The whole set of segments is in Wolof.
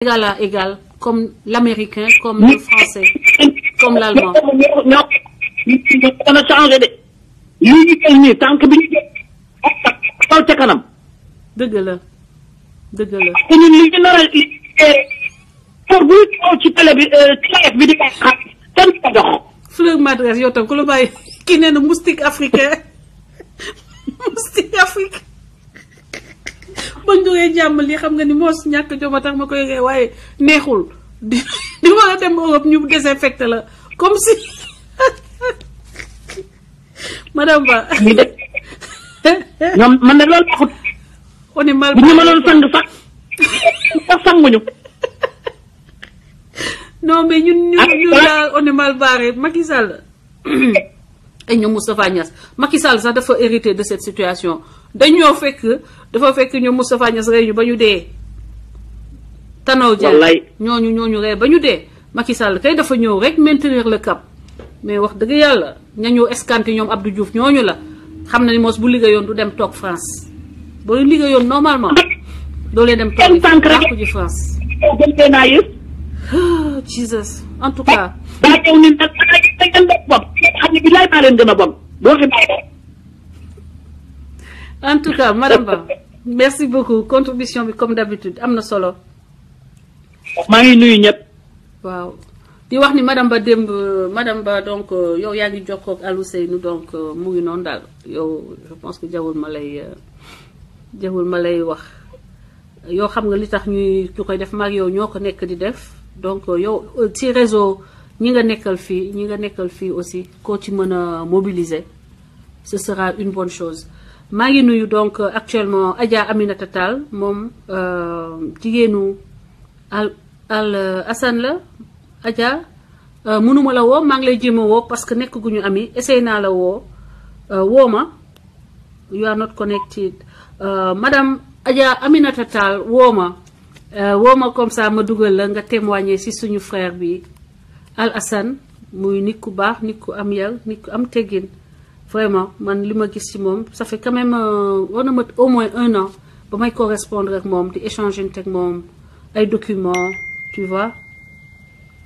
égal à égal, comme l'américain, comme le français, comme l'allemand. dana changé de lii ñu jël nii tànk bi ñu jël kaw ca kanam. dëgg la dëgg la. te ñun li ñu nar a pour bu ñëw ci télé bi TF bi di ko xam kenn ko dox. Fleur Madras yow tam ku la bàyyi kii nee na moustique africain moustique africain ba ñu jógee jàmm lii xam nga ni moos ñàkk joma tax ma koy ree waaye neexul di war a dem Europe ñu désinfecté la comme si madame Ba. ñoom man de loolu taxut. on est mal bu ñu mënoon sang sax sanguñu. non mais ñun daal on est mal barré. Macky Sall et ñoom Moustapha Niass Macky Sall sax dafa hérité de cette situation dañoo dafa fekk ñoom Moustapha Niass rey ñu ba ñu dee. Tanor Dieng ñooñu rey ba ñu dee. Macky Sall kay dafa ñëw rek maintenir le cap mais wax dëgg yàlla ñañu escanté ñoom Abdou Diouf ñooñu la xam na ni moos bu liggéeyoon du dem toog France boo liggéeyoon normalement doo leen dem toog ci France. Jesus en tout cas. daa ñëw ni nag da ngeen def bopp xam ne bi laay maa leen gën a bon doo fi bàyyi. En tout cas madame Ba merci beaucoup contribution bi comme d'habitude am na solo. maa ngi nuyu ñëpp. waaw di wax ni madame Ba démb madame Ba donc yow yaa ngi jokkoo ak Alou Seynou donc mu ngi noonu daal yow je pense que jawul ma lay wax yow xam nga li tax ñu koy def maag yow ñoo ko nekk di def donc yow ci réseau ñi nga nekkal fii aussi koo ci mën a mobiliser ce sera une bonne chose. maa ngi nuyu donc actuellement Adja Aminata Tall moom jigéenu al Assane la Adja mënuma la woo maa ngi lay jéem a woo parce que nekk gu ñu ami essayé naa la woo ma you are not connected madame Adja Aminata Tall woo ma comme ça ma dugal la nga témoigner ci suñu frère bi Al Assane muy nit ku baax nit ku am yar nit ku am teggin vraiment man li ma gis ci moom ça fait quand même war na ma au moins 1 an ba may correspondre ak moom di échanger ak moom ay documents tu vois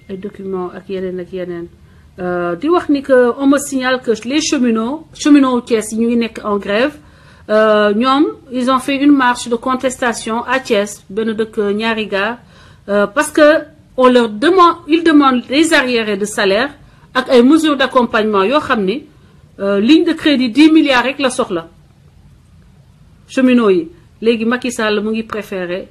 ay documents ak yeneen di wax ni que on me signale que les cheminots Thiès yi ñu ngi nekk en grève ñoom ils ont fait une marche de contestation à Thiès benn dëkk ñaari gaar parce que on leur demande ils demandent des arriérés de salaire ak ay mesures d'accompagnement yoo xam ni ligne de crédit 10 milliards rek la soxla cheminots yi léegi Macky Sall mu ngi préféré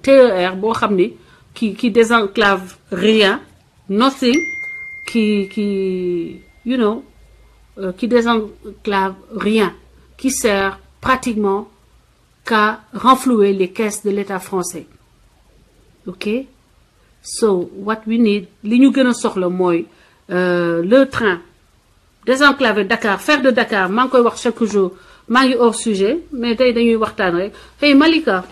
TER boo xam ni qui désenclave rien nothing qui you know qui désenclave rien qui sert pratiquement qu'à renflouer les caisses de l'État français ok so what we need li ñu gën a soxla mooy le train désenclavé Dakar faire de Dakar maa ngi koy wax chaque jour maa ngi hors sujet mais tey dañuy waxtaan rek hey Malika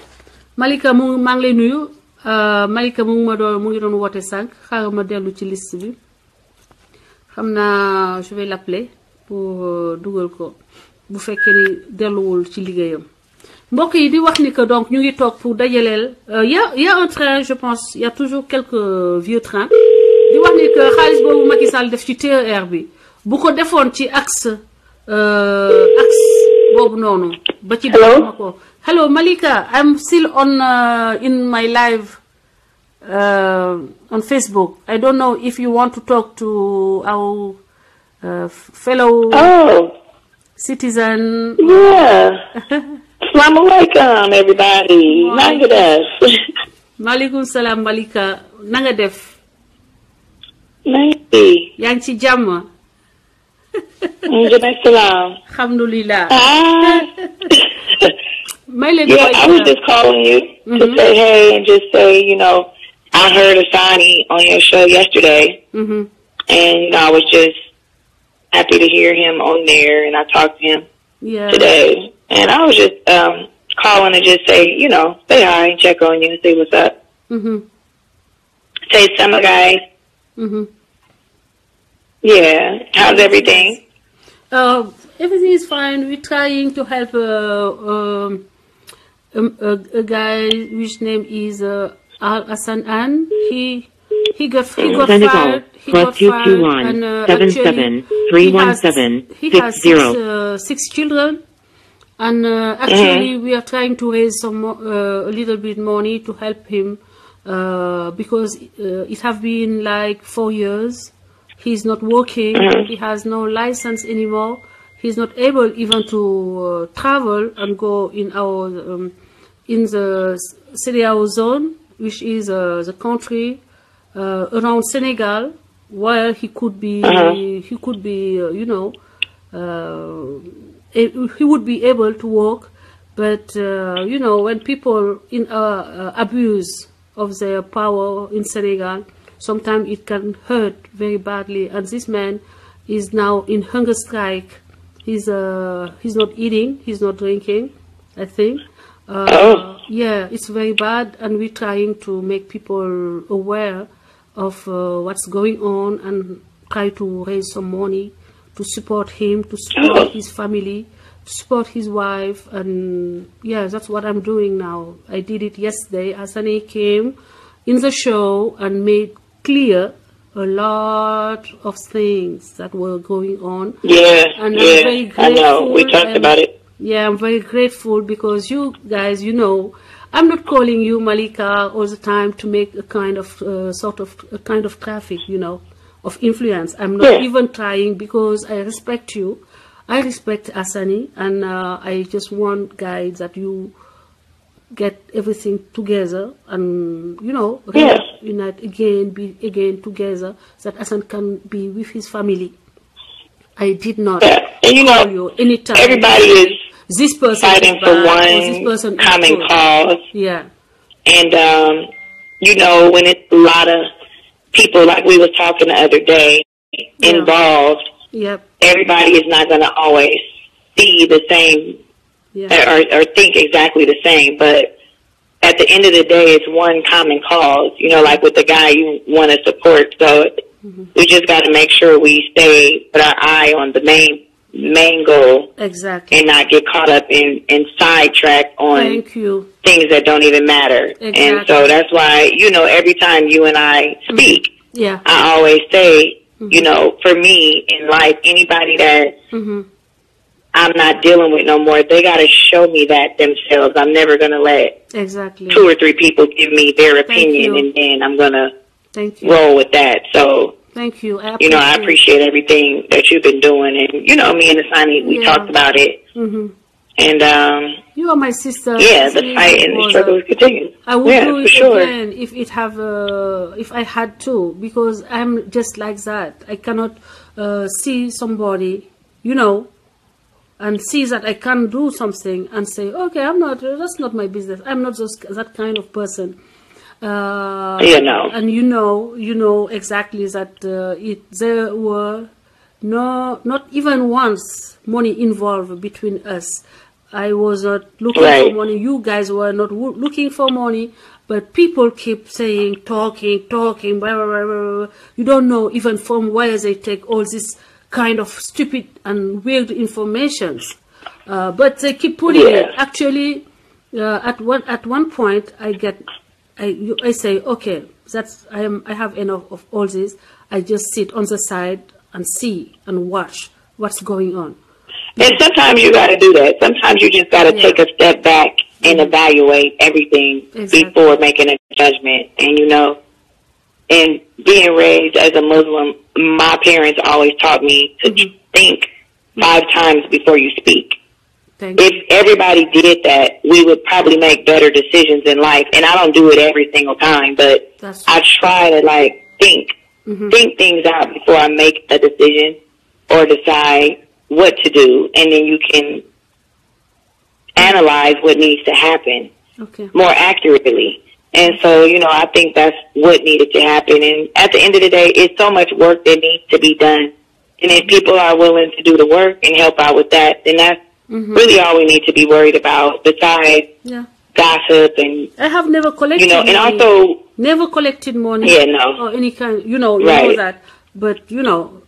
maa ngi lay nuyu Malika mu ngi doon woote sànq xaaral ma dellu ci liste bi xam naa je vais l'appeler pour dugal ko bu fekkee ni delluwul ci liggéeyam mbokk yi di wax ni que donc ñu ngi toog pour dajaleel y a un train je pense y a toujours quelques vieux trains di wax ni que xaalis boobu Macky Sall def ci TER bi bu ko defoon ci axe boobu noonu ba ci ma ko hello Malika I'm still on in my live on Facebook I don't know if you want to talk to our fellow citizen. Yeah. Assalamu alaikum everybody. Nanga def. Maaleykum salaam Malika na nga def. Nangi. yaa ngi ci jàmm. Njëriñ salaam. Alhamdulillah. Yeah, I was just calling you to say hey and just say, you know, I heard Asani on your show yesterday, and you know, I was just happy to hear him on there, and I talked to him today, and I was just calling to just say, you know, say hi and check on you and say what's up. Say summer guys. Yeah, how's everything? Everything is fine. We're trying to help a guy whose name is Al Hassan, and he got Senegal fired. He got plus 221 fired, and 77 he has 317 six children, and actually we are trying to raise some a little bit money to help him because it have been like 4 years. He's not working. He has no license anymore. He's not able even to travel and go in our in the CEDEAO zone, which is the country around Senegal, where he could be he would be able to work. But when people abuse of their power in Senegal, sometimes it can hurt very badly. And this man is now in hunger strike. He's not eating, he's not drinking, I think. Yeah, it's very bad, and we're trying to make people aware of what's going on and try to raise some money to support him, to support his family, to support his wife. And yeah, that's what I'm doing now. I did it yesterday. Asani came in the show and made clear a lot of things that were going on. Yeah, and yeah, I'm very grateful. I know. We talked about it. Yeah, I'm very grateful because you guys, I'm not calling you Malika all the time to make a kind of kind of traffic, of influence. I'm not even trying, because I respect you. I respect Asani, and I just want, guys, that you get everything together and unite again, be again together, so that Hassan can be with his family. I did not call you anytime. Everybody is this person fighting for one common cause. Yeah. And when it's a lot of people, like we was talking the other day, involved, everybody is not going to always see the same or think exactly the same, but at the end of the day, it's one common cause, like with the guy you want to support. So we just got to make sure we stay with our eye on the main goal. Exactly. And not get caught up in sidetracked on things that don't even matter. Exactly. And so that's why, every time you and I speak, I always say, for me in life, anybody that I'm not dealing with no more, they got to show me that themselves. I'm never going to let 2 or 3 people give me their opinion, and then I'm going to roll with that. So, thank you. I appreciate everything that you've been doing. And, me and Asani, we talked about it. And, you are my sister. Yeah, the fight and the struggle continues. I would do it again if I had to, because I'm just like that. I cannot see somebody, and see that I can't do something and say, okay, that's not my business. I'm not that kind of person. And you know exactly that there were not even once money involved between us. I was not looking for money. You guys were not looking for money, but people keep saying, talking, blah, blah, blah, blah. You don't know even from where they take all this kind of stupid and weird informations. But they keep putting it. Actually, at one point, I say, okay, I have enough of all this. I just sit on the side and see and watch what's going on. And sometimes you got to do that. Sometimes you just got to take a step back and evaluate everything before making a judgment. And and being raised as a Muslim, my parents always taught me to think 5 times before you speak. If everybody did that, we would probably make better decisions in life. And I don't do it every single time, but I try to think things out before I make a decision or decide what to do. And then you can analyze what needs to happen more accurately. And so, I think that's what needed to happen. And at the end of the day, it's so much work that needs to be done. And if people are willing to do the work and help out with that, then that's really all we need to be worried about, besides gossip. And I have never collected money. And also never collected money. Or any kind, you know that. But,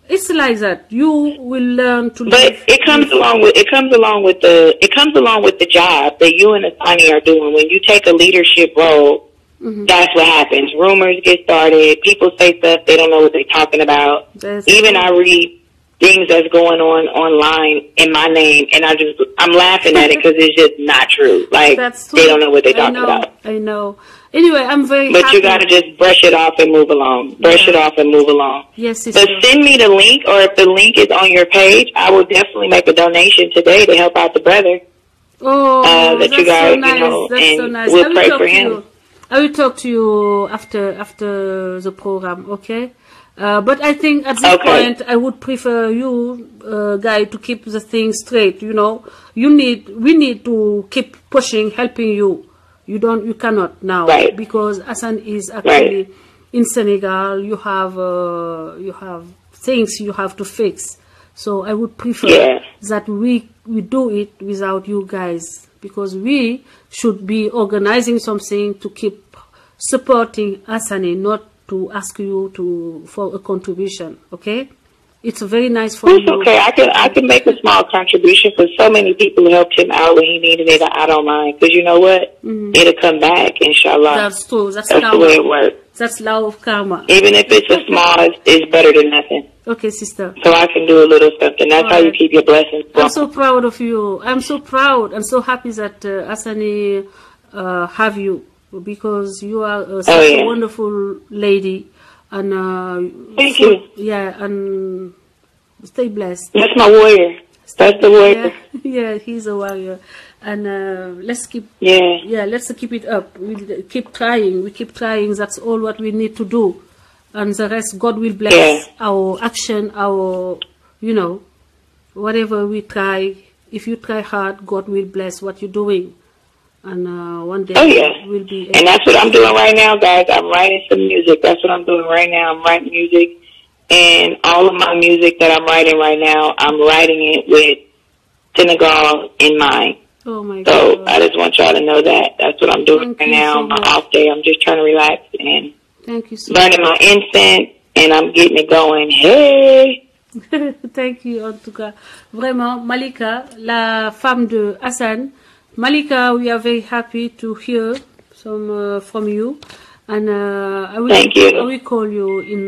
it's like that. You will learn to live. But it comes along with the job that you and Asani are doing. When you take a leadership role that's what happens. Rumors get started. People say stuff they don't know what they're talking about. Even I read things that's going on online in my name, and I'm laughing at it because it's just not true. Like they don't know what they're talking about. I know. Anyway, I'm very But happy. you gotta just brush it off and move along. Brush it off and move along. Yes, sister. But send me the link, or if the link is on your page, I will definitely make a donation today to help out the brother. Oh, that that's you guys, so nice. you know, That's and so nice. we'll pray for him. I will talk to you after the program, okay? But I think at this point, I would prefer you, Guy, to keep the thing straight. You know, we need to keep pushing, helping you. You cannot now, because Hassan is actually in Senegal. You have things you have to fix. So I would prefer that we do it without you guys, because we should be organizing something to keep supporting Hassani, not to ask you for a contribution. Okay, it's very nice for you. Okay, I can make a small contribution, because so many people helped him out when he needed it. I don't mind, because you know what, it'll come back, inshallah. That's true. That's the way it works. That's law of karma. Even if it's a small, it's better than nothing. Okay, sister. So I can do a little something. That's how you keep your blessings. I'm so proud of you. I'm so proud. I'm so happy that Hassani have you, because you are such a wonderful lady. And thank you. Yeah, and stay blessed. That's my warrior. That's the warrior. Yeah, he's a warrior. And let's keep let's keep it up. We keep trying. We keep trying. That's all what we need to do. And the rest, God will bless our action, our, you know, whatever we try. If you try hard, God will bless what you're doing. And one day will be. And that's what I'm doing right now, guys. I'm writing some music. That's what I'm doing right now. I'm writing music. And all of my music that I'm writing right now, I'm writing it with Senegal in mind. Oh my God. So God. I just want y'all to know that. That's what I'm doing right now. My off day, I'm just trying to relax and burning my incense, and I'm getting it going. Hey! Thank you, en tout cas. Vraiment, Malika, la femme de Hassan. Malika, we are very happy to hear some from you. And I will call you in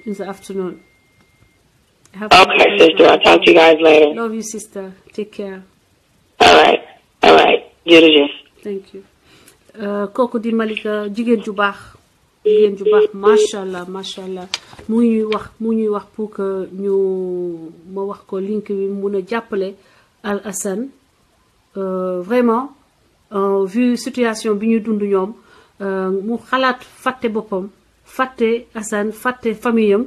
the afternoon. Okay, sister. I'll talk to you guys later. Love you, sister. Take care. All right. Jërëjëf. Thank you. Kooku di Malika, jigéen ju baax. Jigéen ju baax, mashallah, mashallah. Mu ñuy wax pour que ma wax ko link bi mun a jàppale Al Hassan. Vraiment, vu situation bi ñu dund ñoom, mu xalaat fàtte boppam, fàtte Hassan, fàtte famille am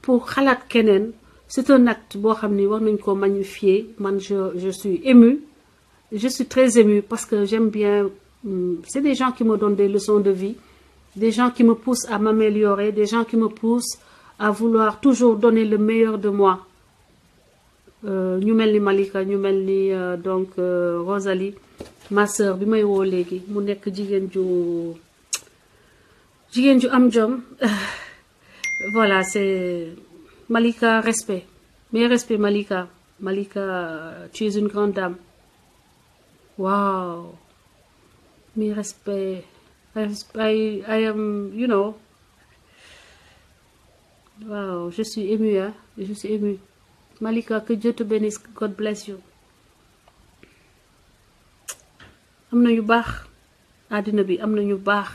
pour xalaat keneen. C'est un acte boo xam ni war nañ ko magnifier. Man, je suis émue. Je suis très émue parce que j'aime bien. C'est des gens qui me donnent des leçons de vie, des gens qui me poussent à m'améliorer, des gens qui me poussent à vouloir toujours donner le meilleur de moi. Ñu mel ni Malika, ñu mel ni donc Rosalie, ma sœur bi may woo léegi mu nekk jigéen ju am jom. Voilà, c'est Malika, respect. Mes respects, Malika. Malika, tu es une grande dame. Wow. Mes respects. I am, you know. Wow, je suis émue, hein. Je suis émue. Malika, que Dieu te bénisse. God bless you. Am na yu baax. Àddina bi am na ñu baax.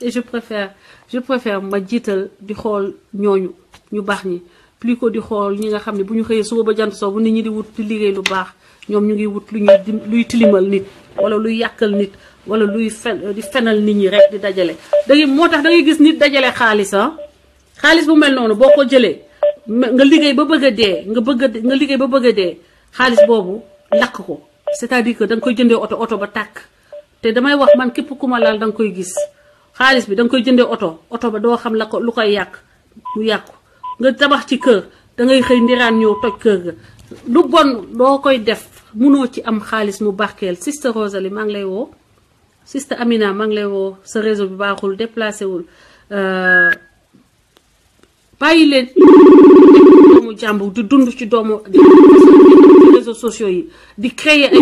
Et je préfère ma jiital di xool ñooñu ñu baax ñi plus que di xool ñi nga xam ne bu ñu xëyee suba ba jant soo bu nit ñi di wut di liggéey lu baax ñoom ñu ngi wut luy tilimal nit wala luy yàqal nit wala luy di fenal nit ñi rek di dajale. Moo tax da ngay gis nit dajale xaalis bu mel noonu boo ko jëlee nga liggéey ba bëgg a dee nga liggéey ba bëgg a dee xaalis boobu lakk ko, c'est-à-dire que da nga koy jëndee oto ba tàkk. te damay wax man képp ku ma laal da nga koy gis. xaalis bi da nga koy jëndee oto ba doo xam lu koy yàq mu yàqu nga tabax ci kër da ngay xëy ndiraan ñëw toj kër ga lu bon doo koy def munoo ci am xaalis mu barkeel. Sister Rosalie maa ngi lay woo, Sister Amina maa ngi lay woo, sa réseau bi baaxul, déplacé wul. bàyyi leen doomu jàmbur di dund ci doomu réseaux sociaux yi di créer ay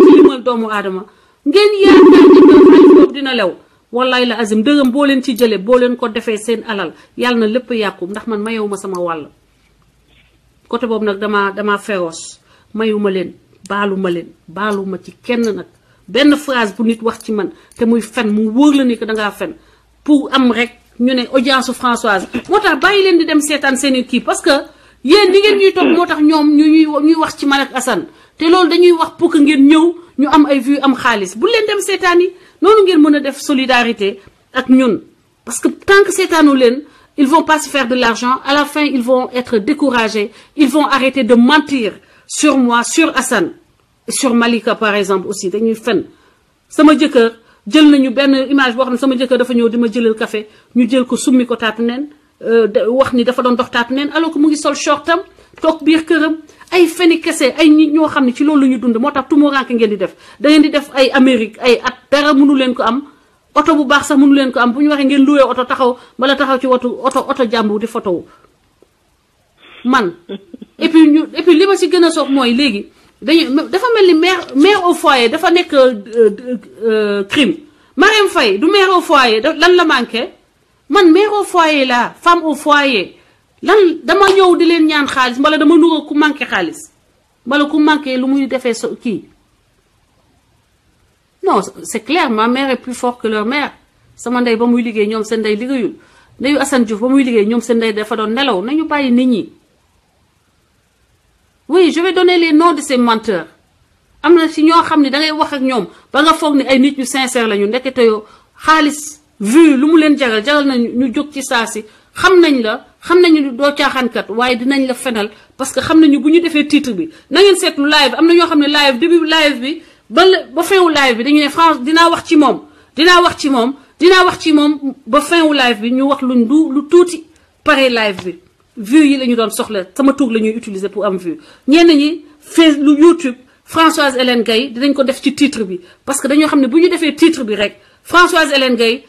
ci limal doomu aadama ngeen yaakaar ni xaalis boobu dina lew. wallaay la azim dërëm boo leen ci jëlee boo leen ko defee seen alal yàlla na lépp yàqu ndax man mayewuma sama wàll côté boobu nag dama féroce mayuma leen baaluma ci kenn nag benn phrase bu nit wax ci man te muy fen mu wóor la ni que dangaa fen pour am rek ñu ne audience Françoise moo tax bàyyi leen di dem seetaan seeni kii parce que yéen li ngeen ñuy topp moo tax ñoom ñuy wax ci man ak Assane te loolu dañuy wax pour que ngeen ñëw ñu am ay vues am xaalis bu leen dem seetaan yi noonu ngeen mën a def solidarité ak ñun parce que tant que seetaanu leen ils vont pas se faire de l'argent à la fin ils vont être découragés ils vont arrêter de mentir sur moi sur Assane et sur Malika par exemple aussi dañuy fen sama jëkkër jël nañu benn image boo xam ne sama jëkkër dafa ñëw di ma jëlal café ñu jël ko summi ko taatu neen wax ni dafa doon dox taatu neen alors que mu ngi sol shortam toog biir këram ay feni kese ay nit ñoo xam ne ci loolu la ñu dund moo tax tumuranke ngeen di def da ngeen di def ay Amérique ay at dara mënu leen ko am oto bu baax sax mënu leen ko am bu ñu waxee ngeen loué oto taxaw bala taxaw ci oto jàmbur di photo wu man et puis li ma ci gën a soog mooy léegi dafa mel ni mère au foyer dafa nekk crime Marème Faye du mère au foyer lan la manqué man mère au foyer la femme au foyer lan dama ñëw di leen ñaan xaalis mbala dama nuroo ku manqué xaalis mbala ku manqué lu muy defee kii non c'est clair ma mère est plus forte que leur mère sama ndey ba muy liggéey ñoom seen ndey liggéeyul ndeyu Assane Diouf ba muy liggéey ñoom seen ndey dafa doon nelaw nañu bàyyi nit ñi oui je vais donner les noms de ces menteurs am na si ñoo xam ne da ngay wax ak ñoom ba nga foog ni ay nit ñu sincère lañu ndekete yoo xaalis vu lu mu leen jagal nañu ñu jóg ci saa si xam nañu doo caaxaankat waaye dinañ la fenal parce que xam nañu bu ñu defee titre bi na ngeen seetlu live am na ñoo xam ne live début live bi ba feewu live bi dañu ne France dinaa wax ci moom ba feewu live bi ñu wax lu tuuti pare live bi vue yi la ñu doon soxla sama tur la ñuy utiliser pour am vue ñenn ñi lu YouTube Françoise Hélène Gaye dinañ ko def ci titre bi parce que dañoo xam ne bu ñu defee titre bi rek Françoise Hélène Gaye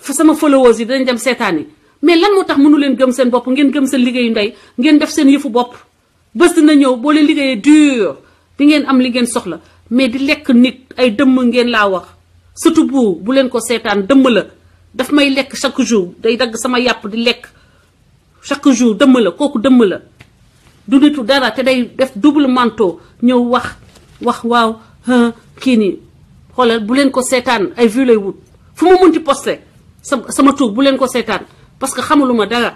sama followers yi dinañ dem seetaani mais lan moo tax mënu leen gëm seen bopp ngeen gëm seen liggéeyu ndey ngeen def seen yëfu bopp bés dina ñëw boo leen liggéeyee dur di ngeen am li ngeen soxla mais di lekk nit ay dëmm ngeen laa wax surtout bu leen ko seetaan dëmm la daf may lekk chaque jour day dagg sama yàpp di lekk chaque jour dëmm la kooku dëmm la du nitu dara te day def double manteau ñëw wax waaw kii nii xoolal bu leen ko seetaan ay vues lay wut fu ma munti posté sama tur bu leen ko seetaan parce que xamuluma dara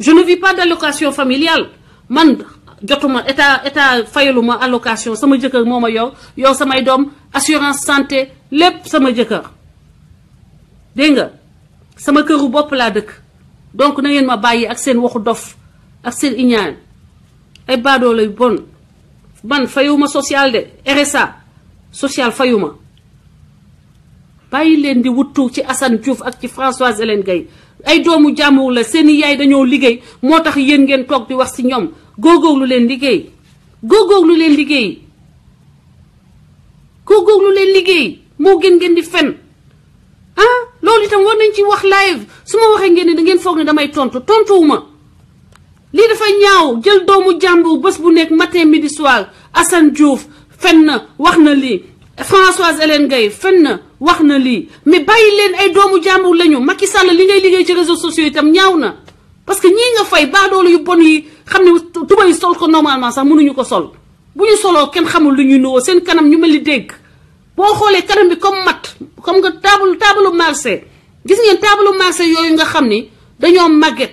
je ne vis pas d'allocation familiale man jotuma état fayaluma allocation sama jëkkër moo ma yow samay doom assurance santé lépp sama jëkkër dégg nga sama këru bopp laa dëkk donc na ngeen ma bàyyi ak seen waxu dof ak seen iñaan ay baadoo lay bon man fayuma social de RSA social fayuma bàyyi leen di wuttu ci Assane Diouf ak ci Françoise Hélène Gaye ay doomu jàmbur la seeni yaay dañoo liggéey moo tax yéen ngeen toog di wax ci ñoom góorgóorlu leen liggéey moo gën ngeen di fen loolu itam war nañ ci wax live su ma waxee ngeen ne da ngeen foog ne damay tontuwuma lii dafa ñaaw jël doomu jàmbur bés bu nekk matin midi soir Assane Diouf fen na wax na lii Françoise Hélène Gaye fen na wax na lii mais bàyyi leen ay doomu jàmbur lañu Macky Sall li ngay liggéey ci réseaux sociaux itam ñaaw na parce que ñii nga fay baadoolu yu bon yi xam ne tuba yi sol ko normalement sax mënuñu ko sol bu ñu soloo kenn xamul lu ñuy nuwoo seen kanam ñu mel ni dégg boo xoolee kanam bi comme mat comme nga taabalu marché gis ngeen taabalu marché yooyu nga xam ni dañoo màgget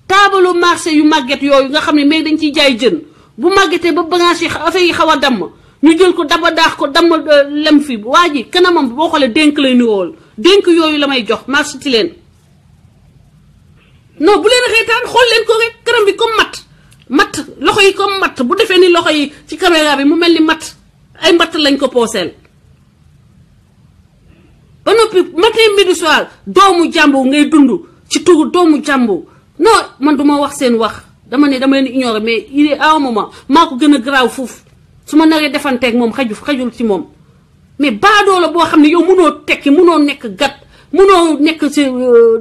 taabalu marché yu màgget yooyu nga xam ne mais dañ ciy jaay jën bu màggetee ba bagage yi affaire yi xaw a damm ñu jël ko daba daax ko damm lem fi waa ji kanamam boo xoolee dénk lay nirool dénk yooyu la may jox marché ci leen non bu leen reetaan xool leen ko rek kanam bi comme matt loxo yi comme matt bu defee ni loxo yi ci caméra bi mu mel ni matt ay matt lañ ko pooseel ba noppi matin midi soir doomu jàmbur ngay dund ci turu doomu jàmbur non man duma wax seen wax dama leen ignorer mais il est à un moment maa ko gën a garaaw foofu su ma naree defanteeg moom xajul ci moom mais baadoo la boo xam ne yow mënoo tekki mënoo nekk gat mënoo nekk ci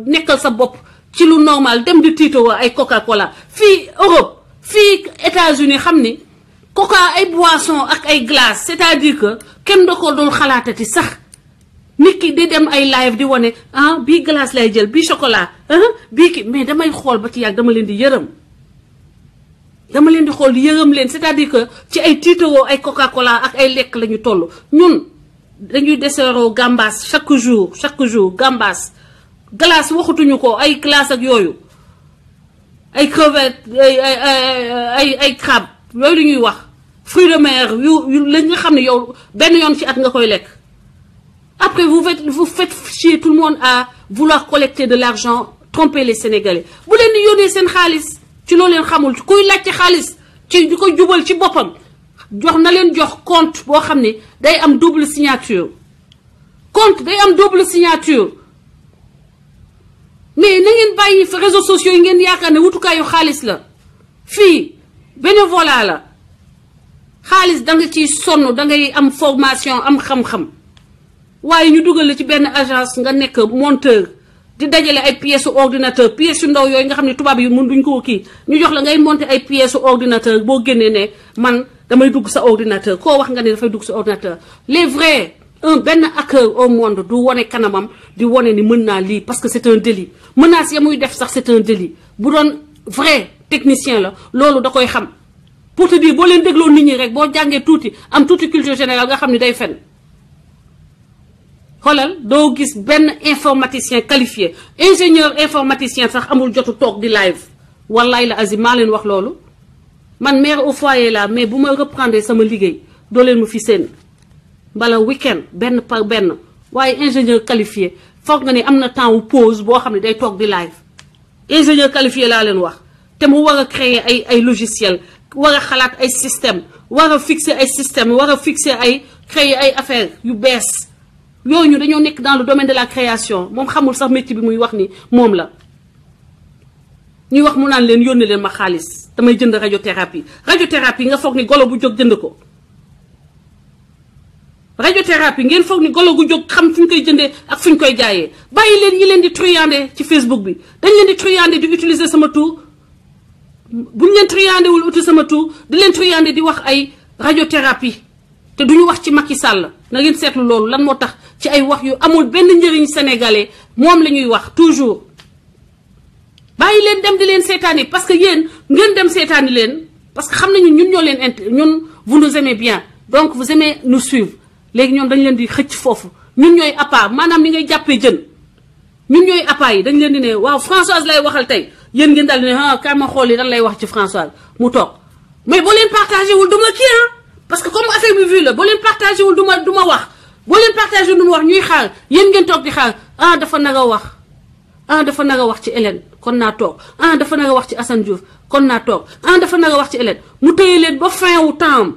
nekkal sa bopp ci lu normal dem di tiitoo ay Coca-Cola fii Europe fii États-Unis xam ni Coca ay boisson ak ay glace c'est-à-dire que kenn da ko doon xalaatati sax nit ki di dem ay live di wane bii glace lay jël bii chocolat bii ki mais damay xool ba ci yàgg dama leen di yërëm dama leen di xool yërëm leen c'est-à-dire que ci ay tiitaroo ay Coca-Cola ak ay lekk la ñu toll ñun dañuy deseeroo gambas chaque jour gambas glace waxatuñu ko ay glace ak yooyu ay crevette ay crabe yooyu lu ñuy wax fruits de mer yu la nga xam ne yow benn yoon ci at nga koy lekk. Après, vous faites chier tout le monde à vouloir collecter de l'argent, tromper les Sénégalais. Vous voulez nous donner sen khalis, tu l'as len khamul, tu koy lacc khalis, tu diko djubal ci bopam. Jox na len jox compte bo xamné day am double signature. Compte day am double signature. Mais na ngeen bayyi fi réseaux sociaux yi ngeen yakane wutukaayu khalis la. Fi bénévolat la. Khalis da nga ci sonn da ngay am formation am xam-xam. waaye ñu dugal la ci benn agence nga nekk monteur di dajale ay pièces ordinateur pièces yu ndaw yooyu nga xam ne tubaab yi mun duñ ko kii ñu jox la ngay monter ay pièces ordinateur boo génnee ne man damay dugg sa ordinateur koo wax nga ne dafay dugg sa ordinateur les vrais benn hacker au monde du wone kanamam di wone ni mën naa lii parce que c'est un délit menace ya muy def sax c'est un délit bu doon vrai technicien la loolu da koy xam pour te dire boo leen dégloo nit ñi rek boo jàngee tuuti am tuuti culture générale nga xam ne day fen xoolal doo gis benn informaticien qualifié ingénieur informaticien sax amul jotu toog di live wallaay la azim maa leen wax loolu man mère au foyer la mais bu ma reprendre sama liggéey doo leen ma fi seen mbala week-end benn par benn waaye ingénieur qualifié foog nga ne am na temps wu pause boo xam ne day toog di live ingénieur qualifié laa leen wax te mu war a créer ay logiciel war a xalaat ay système war a fixer ay système war a fixer ay créer ay affaire yu bees yooyu dañoo nekk dans le domaine de la création moom xamul sax métier bi muy wax ni moom la ñuy wax mu naan leen yónnee leen ma xaalis damay jënd radiothérapie nga foog ni golo bu jóg jënd ko radiothérapie ngeen foog ni golo gu jóg xam fu ñu koy jëndee ak fu ñu koy jaayee bàyyi leen yi leen di truander ci Facebook bi dañ leen di truander di utiliser sama tur buñ leen truander wul utiliser sama tur di leen truander di wax ay radiothérapie te duñu wax ci Macky Sall na ngeen seetlu loolu lan moo tax ci ay wax yu amul benn njëriñ sénégalais moom la ñuy wax toujours bàyyi leen dem di leen seetaani parce que yéen ngeen dem seetaani leen parce que xam nañu ñun ñoo leen ñun vous nous aimez bien donc vous aimez nous suivre léegi ñoom dañ leen di xëcc foofu ñun ñooy appart maanaam ni ngay jàppee jën ñun ñooy appart yi dañ leen di ne waaw Françoise lay waxal tey yéen ngeen daal di ne kaay ma xool yi lan lay wax ci Françoise mu toog mais boo leen partagé wul duma kii parce que comme affaire bi vu la boo leen partagé wul duma wax boo leen partagé wul duma wax ñuy xaar yéen ngeen toog di xaar dafa naga wax dafa naga wax ci Hélène kon naa toog dafa naga wax ci Assane Diouf kon naa toog dafa naga wax ci Hélène mu téye leen ba fin wu temps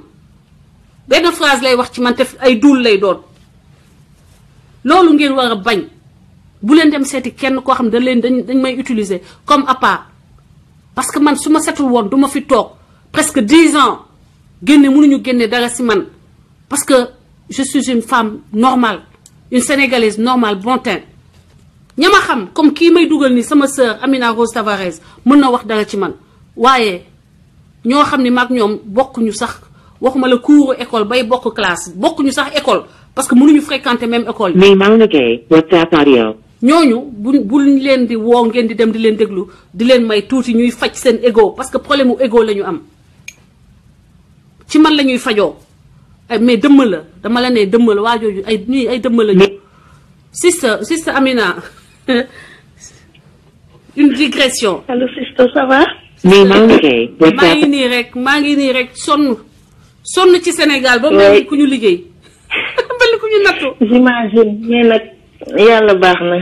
benn phrase lay wax ci man te ay duul lay doon loolu ngeen war a bañ bu leen dem seeti kenn koo xam ne dañ may utiliser comme appart parce que man su ma setul woon du ma fi toog presque 10 ans génne mënuñu génne dara si man parce que je suis une femme normale une sénégalaise normale bon teint ña ma xam comme kii may dugal ni sama sœur Amina Rose Tavares mën na wax dara ci man waaye ñoo xam ne maag ñoom bokkuñu sax waxuma la cours école bay bokk classe bokkuñu sax école parce que mënuñu fréquenter même école yi. WhatsApp audio. ñooñu buñ leen di woo ngeen di dem di leen déglu di leen may tuuti ñuy faj seen ego parce que problème mu ego la ñu am ci man la ñuy fajoo mais dëmm la dama la ne dëmm la waa jooju ay dëmm la ñu. sister Amina une digression. allo sister ça va. maa ngi nii rek sonn ci Sénégal ba mel ni ku ñu liggéey mel ni ku ñu nattu. j'imagine mais nag yàlla baax na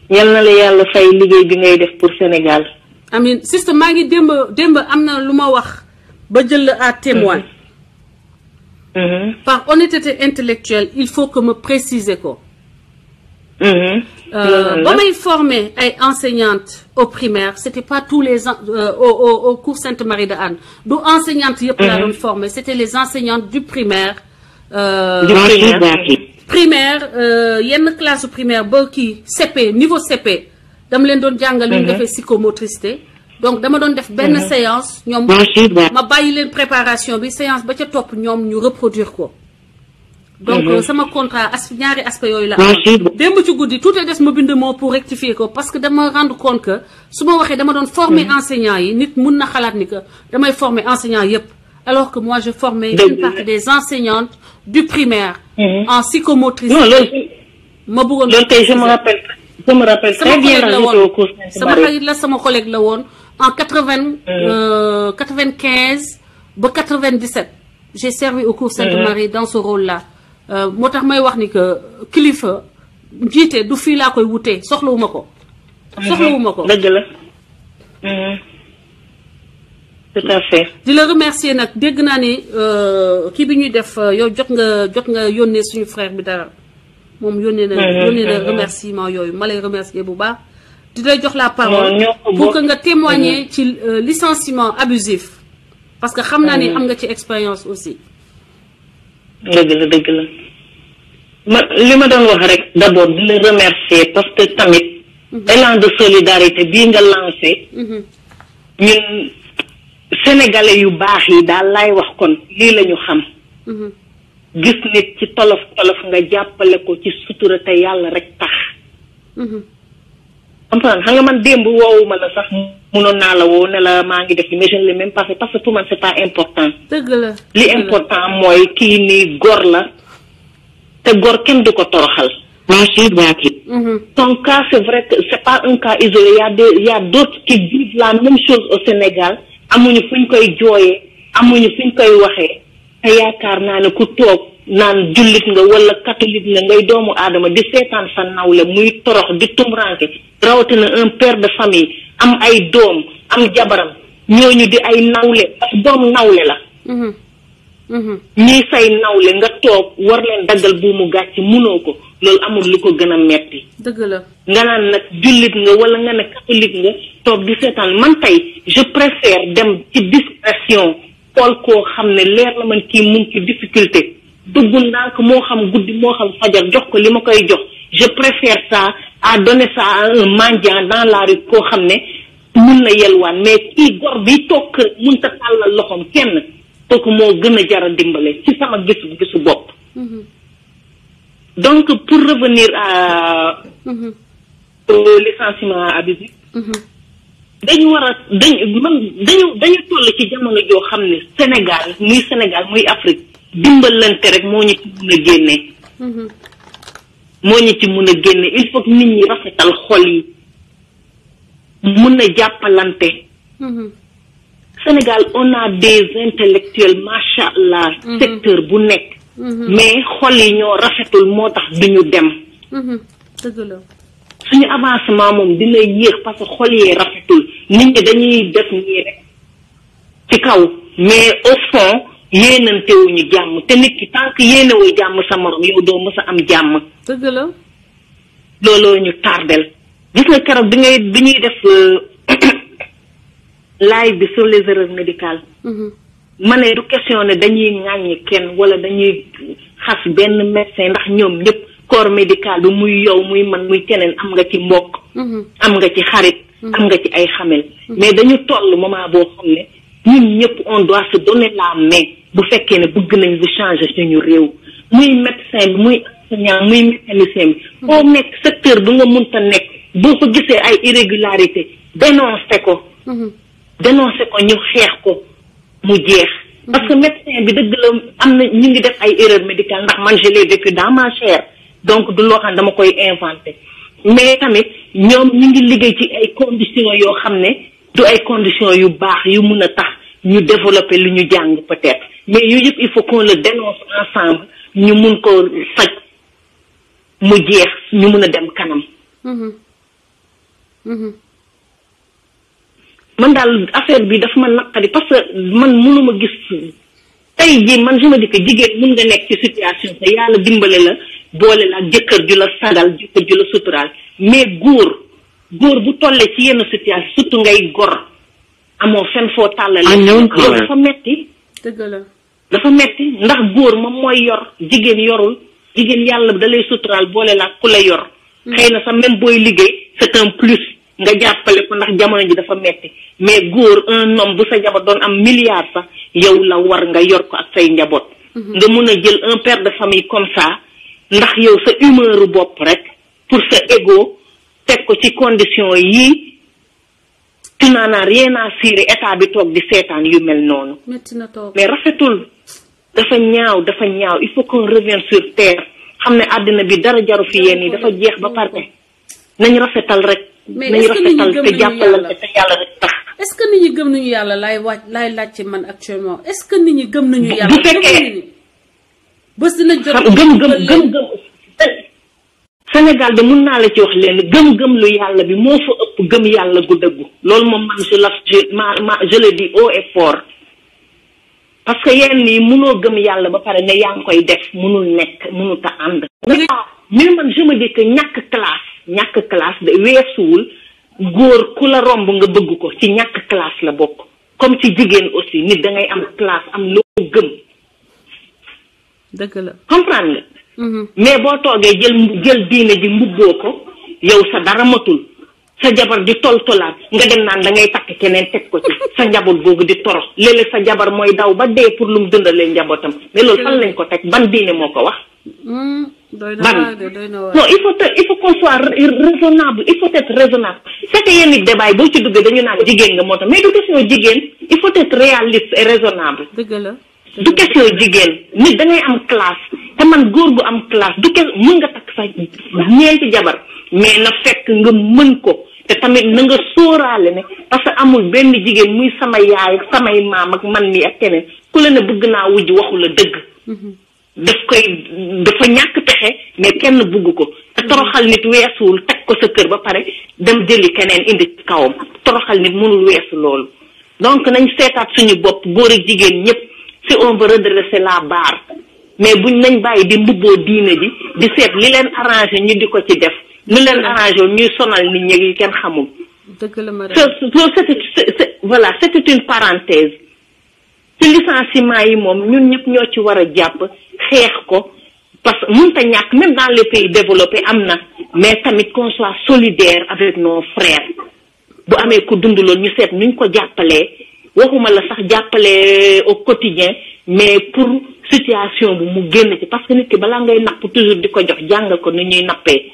yal na la yàlla fay liggéey bi ngay def pour Sénégal. amiin sister maa ngi démb am na lu ma wax ba jël la à témoin. Par honnêteté intellectuelle il faut que me préciser ko. ba may former ay enseignantes au primaire c'était pas tous les au cours Sainte-Marie de Anne du enseignantes yëpp laa doon former c'était les enseignantes du primaire yenn classe primaire ba kii CP niveau CP dama leen doon jàngal lu ñu defee psychomotricité donc dama doon def benn séance ñoom ma bàyyi leen préparation bi séance ba ca topp ñoom ñu reproduire ko donc sama contrat ñaari aspect yooyu la am démb ci guddi tout est des ma bind moo pour rectifier ko parce que dama rendre compte que su ma waxee dama doon former enseignants yi nit mun na xalaat ni que damay former enseignants yépp alors que moi je formais une partie des enseignantes du primaire en psychomotricité ma bëggoon loolu tey je me rappelle très bien la au cours sama xarit la sama collègue la woon en 95 ba 97 j'ai servi au cours Sainte-Marie dans ce rôle-là moo tax may wax ni que kilifa jiite du fii laa koy wutee soxlawuma ko dëgg la tout à fait di la remercier nag dégg naa ni kii bi ñuy def yow jot nga yónnee suñu frère bi dara moom yónnee na remerciement yooyu ma lay remercier bu baax di lay jox la parole pour que nga témoigner ci licenciement abusif parce que xam naa ni am nga ci expérience aussi dëgg la li ma doon wax rek d'abord di la remercier parce que tamit élan de solidarité bii nga lancé ñun sénégalais yu baax yi daal laay wax kon lii la ñu xam gis nit ci tolof nga jàppale ko ci sutura te yàlla rek tax comprendre xam nga man démb woowu ma la sax mënoon naa la woo ne la maa ngi def mais je ne l'ai même pas fait parce que pour man c'est pas important dëgg la li important mooy kii nii góor la te góor kenn du ko toroxal ton cas c'est vrai que c'est pas un cas isolé il y a d'autres qui vivent la même chose au Sénégal amuñu fuñ koy jooyee amuñu fuñ koy waxee te yaakaar naa ne ku toog naan jullit nga wala catholique nga ngay doomu aadama di seetaan sa nawle muy torox di tumranke rawatina un père de famille am ay doom am jabaram ñooñu di ay nawle parce que doom nawle la ñii say nawle nga toog war leen daggal buumu gàcc munoo ko loolu amul lu ko gën a metti dëgg la nga naan nag jullit nga wala nga ne catholique nga toog di seetaan man tey je préfère dem ci discrétion xool koo xam ne leer la man kii mu ngi ci difficulté dugg ndànk moo xam guddi moo xam fajar jox ko li ma koy jox je préfère ça à donner ça à un mendiant dans la rue koo xam ne mun na yelwaan mais kii gor bi toog kër mun ta tàllal loxoom kenn kooku moo gën a jara dimbale ci sama gisu bopp donc pour revenir à au licenciement abusif dañu war a dañu toll ci jamono joo xam ne Sénégal muy Afrique dimbalante rek moo ñu ci mun a génne il faut que nit ñi rafetal xol yi mun a jàppalante Sénégal on a des intellectuels macha allah secteur bu nekk mais xol yi ñoo rafetul moo tax duñu dem dëgg la suñu avancement moom dina yéex parce que xol yee rafetul nit ñi dañuy def nii rek ci kaw mais au fond yéenantewuñu jàmm te nit ki tant que yéenewoo jàmm sa morom yow doo mës a am jàmm dëgg la looloo ñu tardel gis nga keroog bi ñuy def live bi sur les erreurs médicales ma ne du question ne dañuy ŋàññi kenn wala dañuy xas benn médecin ndax ñoom ñëpp corps médical bi muy yow muy man muy keneen am nga ci mbokk am nga ci xarit am nga ci ay xamel mais dañu toll moment boo xam ne ñun ñëpp on doit se donner la main bu fekkee ne bëgg nañ di changer suñu réew muy médecin bi muy enseignant muy mécanicien bi foo nekk secteur bu nga mënta nekk boo ko gisee ay irrégularité dénoncer ko ñu xeex ko mu jeex parce que médecin bi dëgg la am na ñu ngi def ay erreurs médicales ndax man je l'ai vécu dans ma chair donc du loo xam ne dama koy inventé mais tamit ñoom ñu ngi liggéey ci ay conditions yoo xam ne du ay conditions yu baax yu mun a tax ñu développer lu ñu jàng peut-être mais yooyu yëpp il faut qu'on le dénonce ensemble ñu mun ko faj mu jeex ñu mun a dem kanam man daal affaire bi daf ma naqari parce que man mënuma gis tey jii man je me dis que jigéen mun nga nekk ci situation te yàlla dimbale la boole la ak jëkkër ju la sagal jëkkër ju la suturaal mais góor bu tollee ci yenn situation surtout ngay gor amoo fenn foo tàllale loolu dafa metti dëgg la dafa metti ndax góor moom mooy yor jigéen yorul jigéen yàlla da lay suturaal boole la ku la yor xëy na sax même booy liggéey c'est un plus nga jàppale ko ndax jamono ji dafa metti mais góor un homme bu sa njaboot doon am milliard sax yow la war nga yor ko ak say njaboot nga mun a jël un père de famille comme ça ndax yow sa humeur bopp rek pour sa ego teg ko ci condition yii tu n'en as rien à cirer état bi toog di seetaan yu mel noonu. mais rafetul dafa ñaaw il faut qu'on revienne sur terre xam ne àddina bi dara jaru fi yéen yi dafa jeex ba pare nañ rafetal rek. nañ rafetal te jàppalante te yàlla rek tax. est-ce que nit ñi gëm nañu yàlla laay laaj ci man actuellement est-ce que nit ñi gëm nañu yàlla. bu fekkee bés dina jot gëm Sénégal de mun naa la ci wax leen gëm lu yàlla bi moo fa ëpp gëm yàlla gu dëggu loolu moom man je le dis haut et fort parce que yenn yi munoo gëm yàlla ba pare ne yaa ngi koy def munul nekk munut a ànd. mais man je me dis que ñàkk classe de weesuwul góor ku la romb nga bëgg ko ci ñàkk classe la bokk comme ci jigéen aussi nit da ngay am classe am loo gëm. dëgg la comprendre nga. mais boo toogee jël diine ji mbubboo ko yow sa dara matul sa jabar di toltolaat nga dem naan da ngay takk keneen teg ko ci sa njaboot googu di torox léeg-léeg sa jabar mooy daw ba dee pour lu mu dundalee njabootam mais loolu fan lañ ko teg ban diine moo ko wax. ban non il faut qu'on soit raisonnable il faut être raisonnable c'est que yenn débat boo ci duggee dañu naan jigéen nga moo tax mais du question jigéen il faut être réaliste et raisonnable. dëgg la. du question jigéen nit da ngay am classe te man góor gu am classe du question mën nga takk sa ñeenti jabar mais na fekk nga mën ko te tamit na nga sóoraale ne parce que amul benn jigéen muy sama yaay samay maam ak man mi ak keneen ku la ne bëgg naa wujj waxu la dëgg. dafa ñàkk pexe mais kenn bugg ko te toroxal nit weesuwul teg ko sa kër ba pare dem jëli keneen indi ci kawam toroxal nit mënul weesu loolu donc nañ seetaat suñu bopp góor ak jigéen ñëpp. si on veut redresser la barre mais buñ nañ bàyyi di mbubboo diine ji di seet li leen arrangé ñu di ko ci def lu leen arrangé ñuy sonal nit ñi kenn xamul. dëgg la ma voilà c'était une parenthèse ci licenciement yi moom ñun ñëpp ñoo ci war a jàpp xeex ko parce que mënut a ñàkk même dans les pays développés am na mais tamit qu'on soit solidaire avec nos frères bu amee ku dund loolu ñu seet nuñ ko jàppalee. waxuma la sax jàppale au quotidien mais pour situation bu mu génn ci parce que nit ki balaa ngay napp toujours di ko jox jàngal ko ni ñuy nappee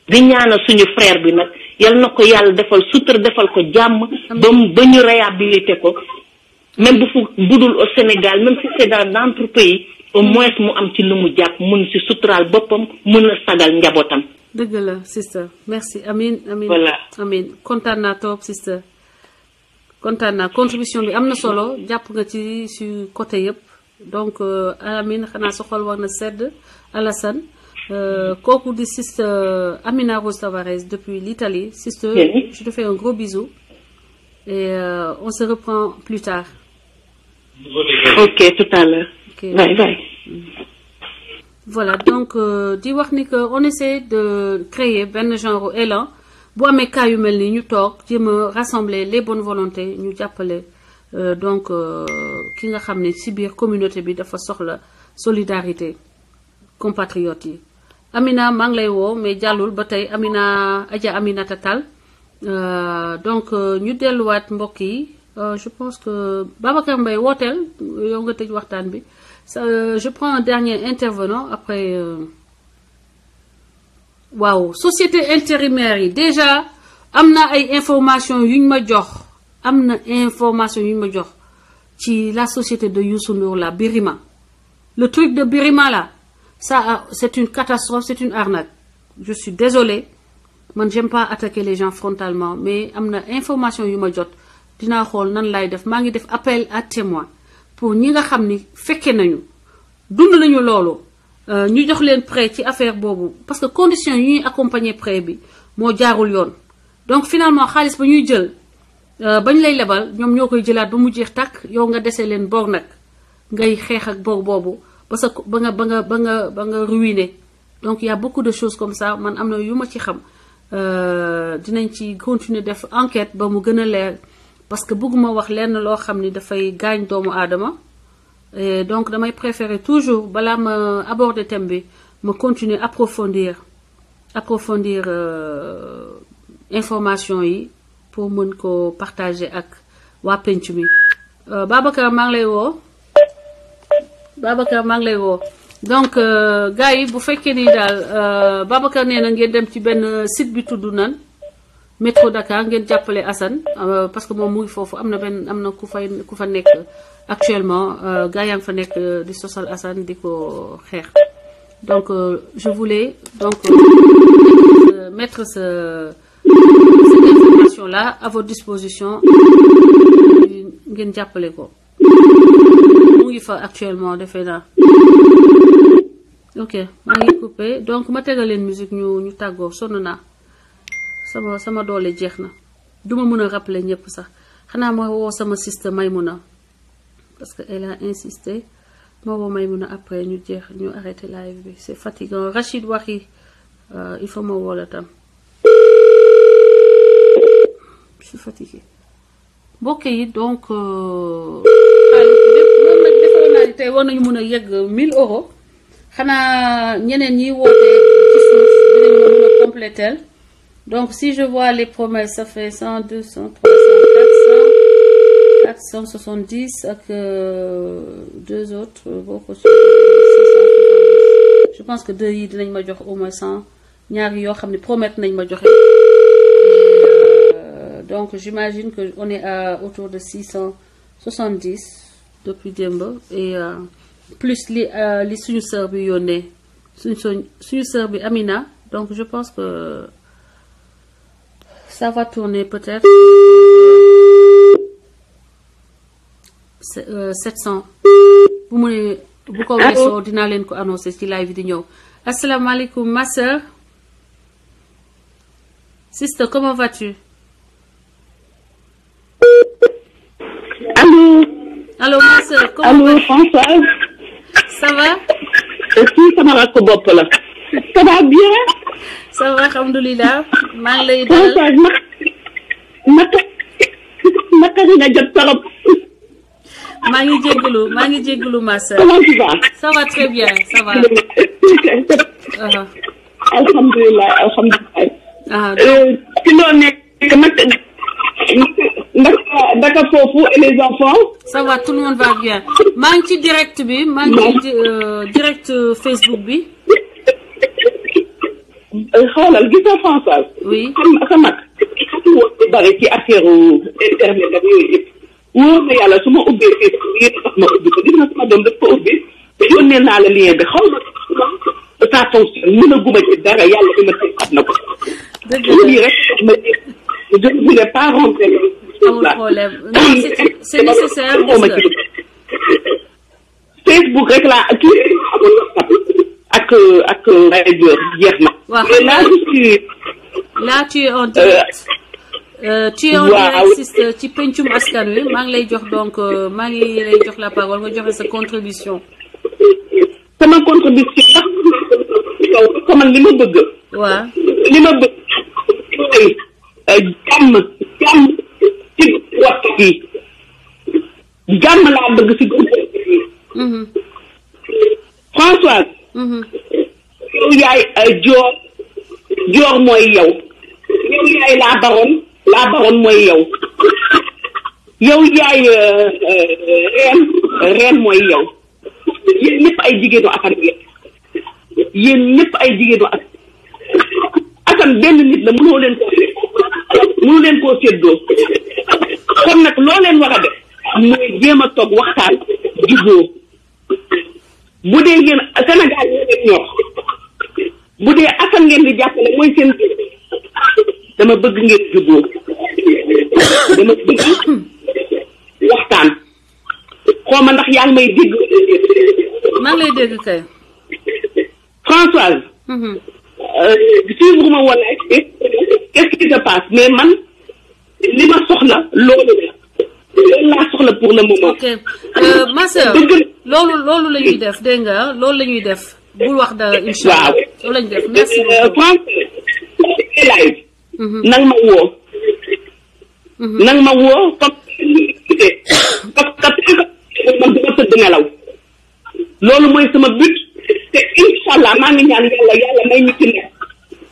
di ñaanal suñu frère bi nag yal na ko yàlla defal sutur defal ko jàmm ba ñu réhabilité ko même bu fu budul au Sénégal même si c'est dans d'autres pays au moins mu am ci lu mu jàpp mun si suturaal boppam mun a sagal njabootam. dëgg la sister merci amin voilà amin kontaan naa trop sister kontaan naa contribution bi am na solo jàpp nga ci côté yëpp donc Amine xanaa sa xol war na sedd Alassane kooku di sister Amina Rose Tavares depuis l'Italie sister je te fais un gros bisou et on se reprend plus tard. ok tout à l'heure. ok bye bye. voilà donc di wax ni que on essaie de créer benn genre élan. bu amee cas yu mel ni ñu toog jéem a rassembler les bonnes volontés ñu jàppale donc ki nga xam ne ci biir communauté bi dafa soxla solidarité compatriotes yi. Amina maa ngi lay woo mais jàllul ba tey Amina Adja Aminata Tall donc ñu delluwaat mbokk yi je pense que Babacar Mbaye wooteel yow nga tëj waxtaan bi je prends un dernier intervenant après. waaw société intérimaire yi déjà am na ay information yuñ ma jox ci la société de Youssou Ndour la Birima le truc de Birima là ça c'est une catastrophe c'est une arnaque je suis désolée man j'aime pas attaquer les gens frontalement mais am na information yu ma jot dinaa xool nan lay def maa ngi def appel à témoin pour ñi nga xam ni fekke nañu dund nañu loolu ñu jox leen prêt ci affaire boobu parce que conditions yi ñuy accompagner prêt bi moo jaarul yoon donc finalement xaalis ba ñuy jël bañ lay lebal ñoom ñoo koy jëlaat ba mu jeex tàkk yow nga desee leen bor nag ngay xeex ak bor boobu parce que ba nga ruiné donc y a beaucoup de choses comme ça man am na yu ma ci xam dinañ ci continuer def enquête ba mu gën a leer parce que bëgguma wax lenn loo xam ni dafay gaañ doomu aadama et donc damay préférer toujours balaa ma aborder thème bi ma continuer approfondir information yi pour mën ko partager ak waa penc mi Babacar maa ngi lay woo Babacar maa ngi lay woo donc gars yi bu fekkee ni daal Babacar nee na ngeen dem ci benn site bi tudd nan métro Dakar ngeen jàppale Assane parce que moom mu ngi foofu am na ku fa nekk actuellement gars yaa ngi fa nekk di sosal Assane di ko xeex donc je voulais donc mettre cette information là à votre disposition ngeen jàppale ko mu ngi fa actuellement defee naa ok maa ngi coupé donc ma tegal leen musique ñu tàggoo sonn naa sama doole jeex na duma mën a rappeler ñëpp sax xanaa ma woo sama sister Maymuna parce que elle a insisté ma woo Maymuna après ñu arrêté live bi c'est fatigant Rachid waxi il faut ma woo la tam je suis fatiguée mbokk yi donc xaalis bi lépp moom nag defoon naa ni tey war nañu mën a yegg 1000 euros xanaa ñeneen ñi woote ci suuf dinañ ma mën a compléter donc si je vois les promesses ça fait 100 200 300 400 470 ak deux autres boo ko 670 je pense que deux yi dinañ ma jox au moins 100 ñaar yoo xam ne promettre nañ ma joxe donc j'imagine que on est autour de 670 depuis démb et plus li suñu sœur bi yónnee suñu sœur bi Amina donc je pense que ça va tourner peut-être 700 bu mu ne bu ko weesoo dinaa leen ko annoncer ci live di ñëw asalaamaaleykum ma sœur sister comment vas-tu? Allô ma sœur comment vas-tu? Françoise. Ça va? Kii sama rakk bopp la. Ça va bien? Ça va alhamdulilah maa ngi lay dalal. Françoise naka nga jot torop. maa ngi jéggalu ma sœur. Comment tu vas? Ça va très bien ça va. Alhamdulilah. Ci loo nekk naka foofu et les enfants? Ça va tout le monde va bien maa ngi ci direct bi maa ngi ci direct Facebook bi. xoolal gis nga Françoise. oui sa mag bari ci affaire internet ak yooyu yëpp wóor na yàlla su ma ubbee Facebook yéen tax ma ubbi ko gis nga sama doom daf ko ubbi yónnee naa la lien bi xaw ma ça fonctionne mën a guma ci dara yàlla bi ma tey xam na ko. dëgg lii rek ma je ne voulais pas rentrer amul problème non c'est nécessaire Facebook rek laa kii amoon ak rajo jeex na. waaw mais là je suis. là tu es en direct. tu es en direct sister ci pencum askan wi maa ngi lay jox donc maa ngi lay jox la parole nga joxe sa contribution. sama contribution ndax ko man li ma bëgg. waaw li ma bëgg ay jàmm ci waxtu bi jàmm laa bëgg si guddi. Françoise. yow yaay joor mooy yow yaay laa baroon mooy yow yaay reen mooy yow yéen ñëpp ay jigéenu Assane Assane benn nit la mënoo leen koo séddoo kon nag loo leen war a def mooy jéem a toog waxtaan jubóo bu dee ngeen Sénégal ñoo leen ñor bu dee Assane ngeen di jàppale mooy seen dama bëgg ngeen jubóo dama bëgg waxtaan xaw ma ndax yaa ngi may dégg. maa ngi lay dégg kay. Françoise. suivre ma woon qu'est-ce qui se passe mais man li ma soxla loolu laa soxla pour le moment. ok ma sœur loolu la ñuy def dégg nga loolu la ñuy def bul wax dara incha allah. waaw loolu la ñuy def merci beaucoup. Françoise live. nang ma woo. nang ma woo parce que man dama tëdd nelaw loolu mooy sama but te incha allah maa ngi ñaan yàlla may ñu ci nekk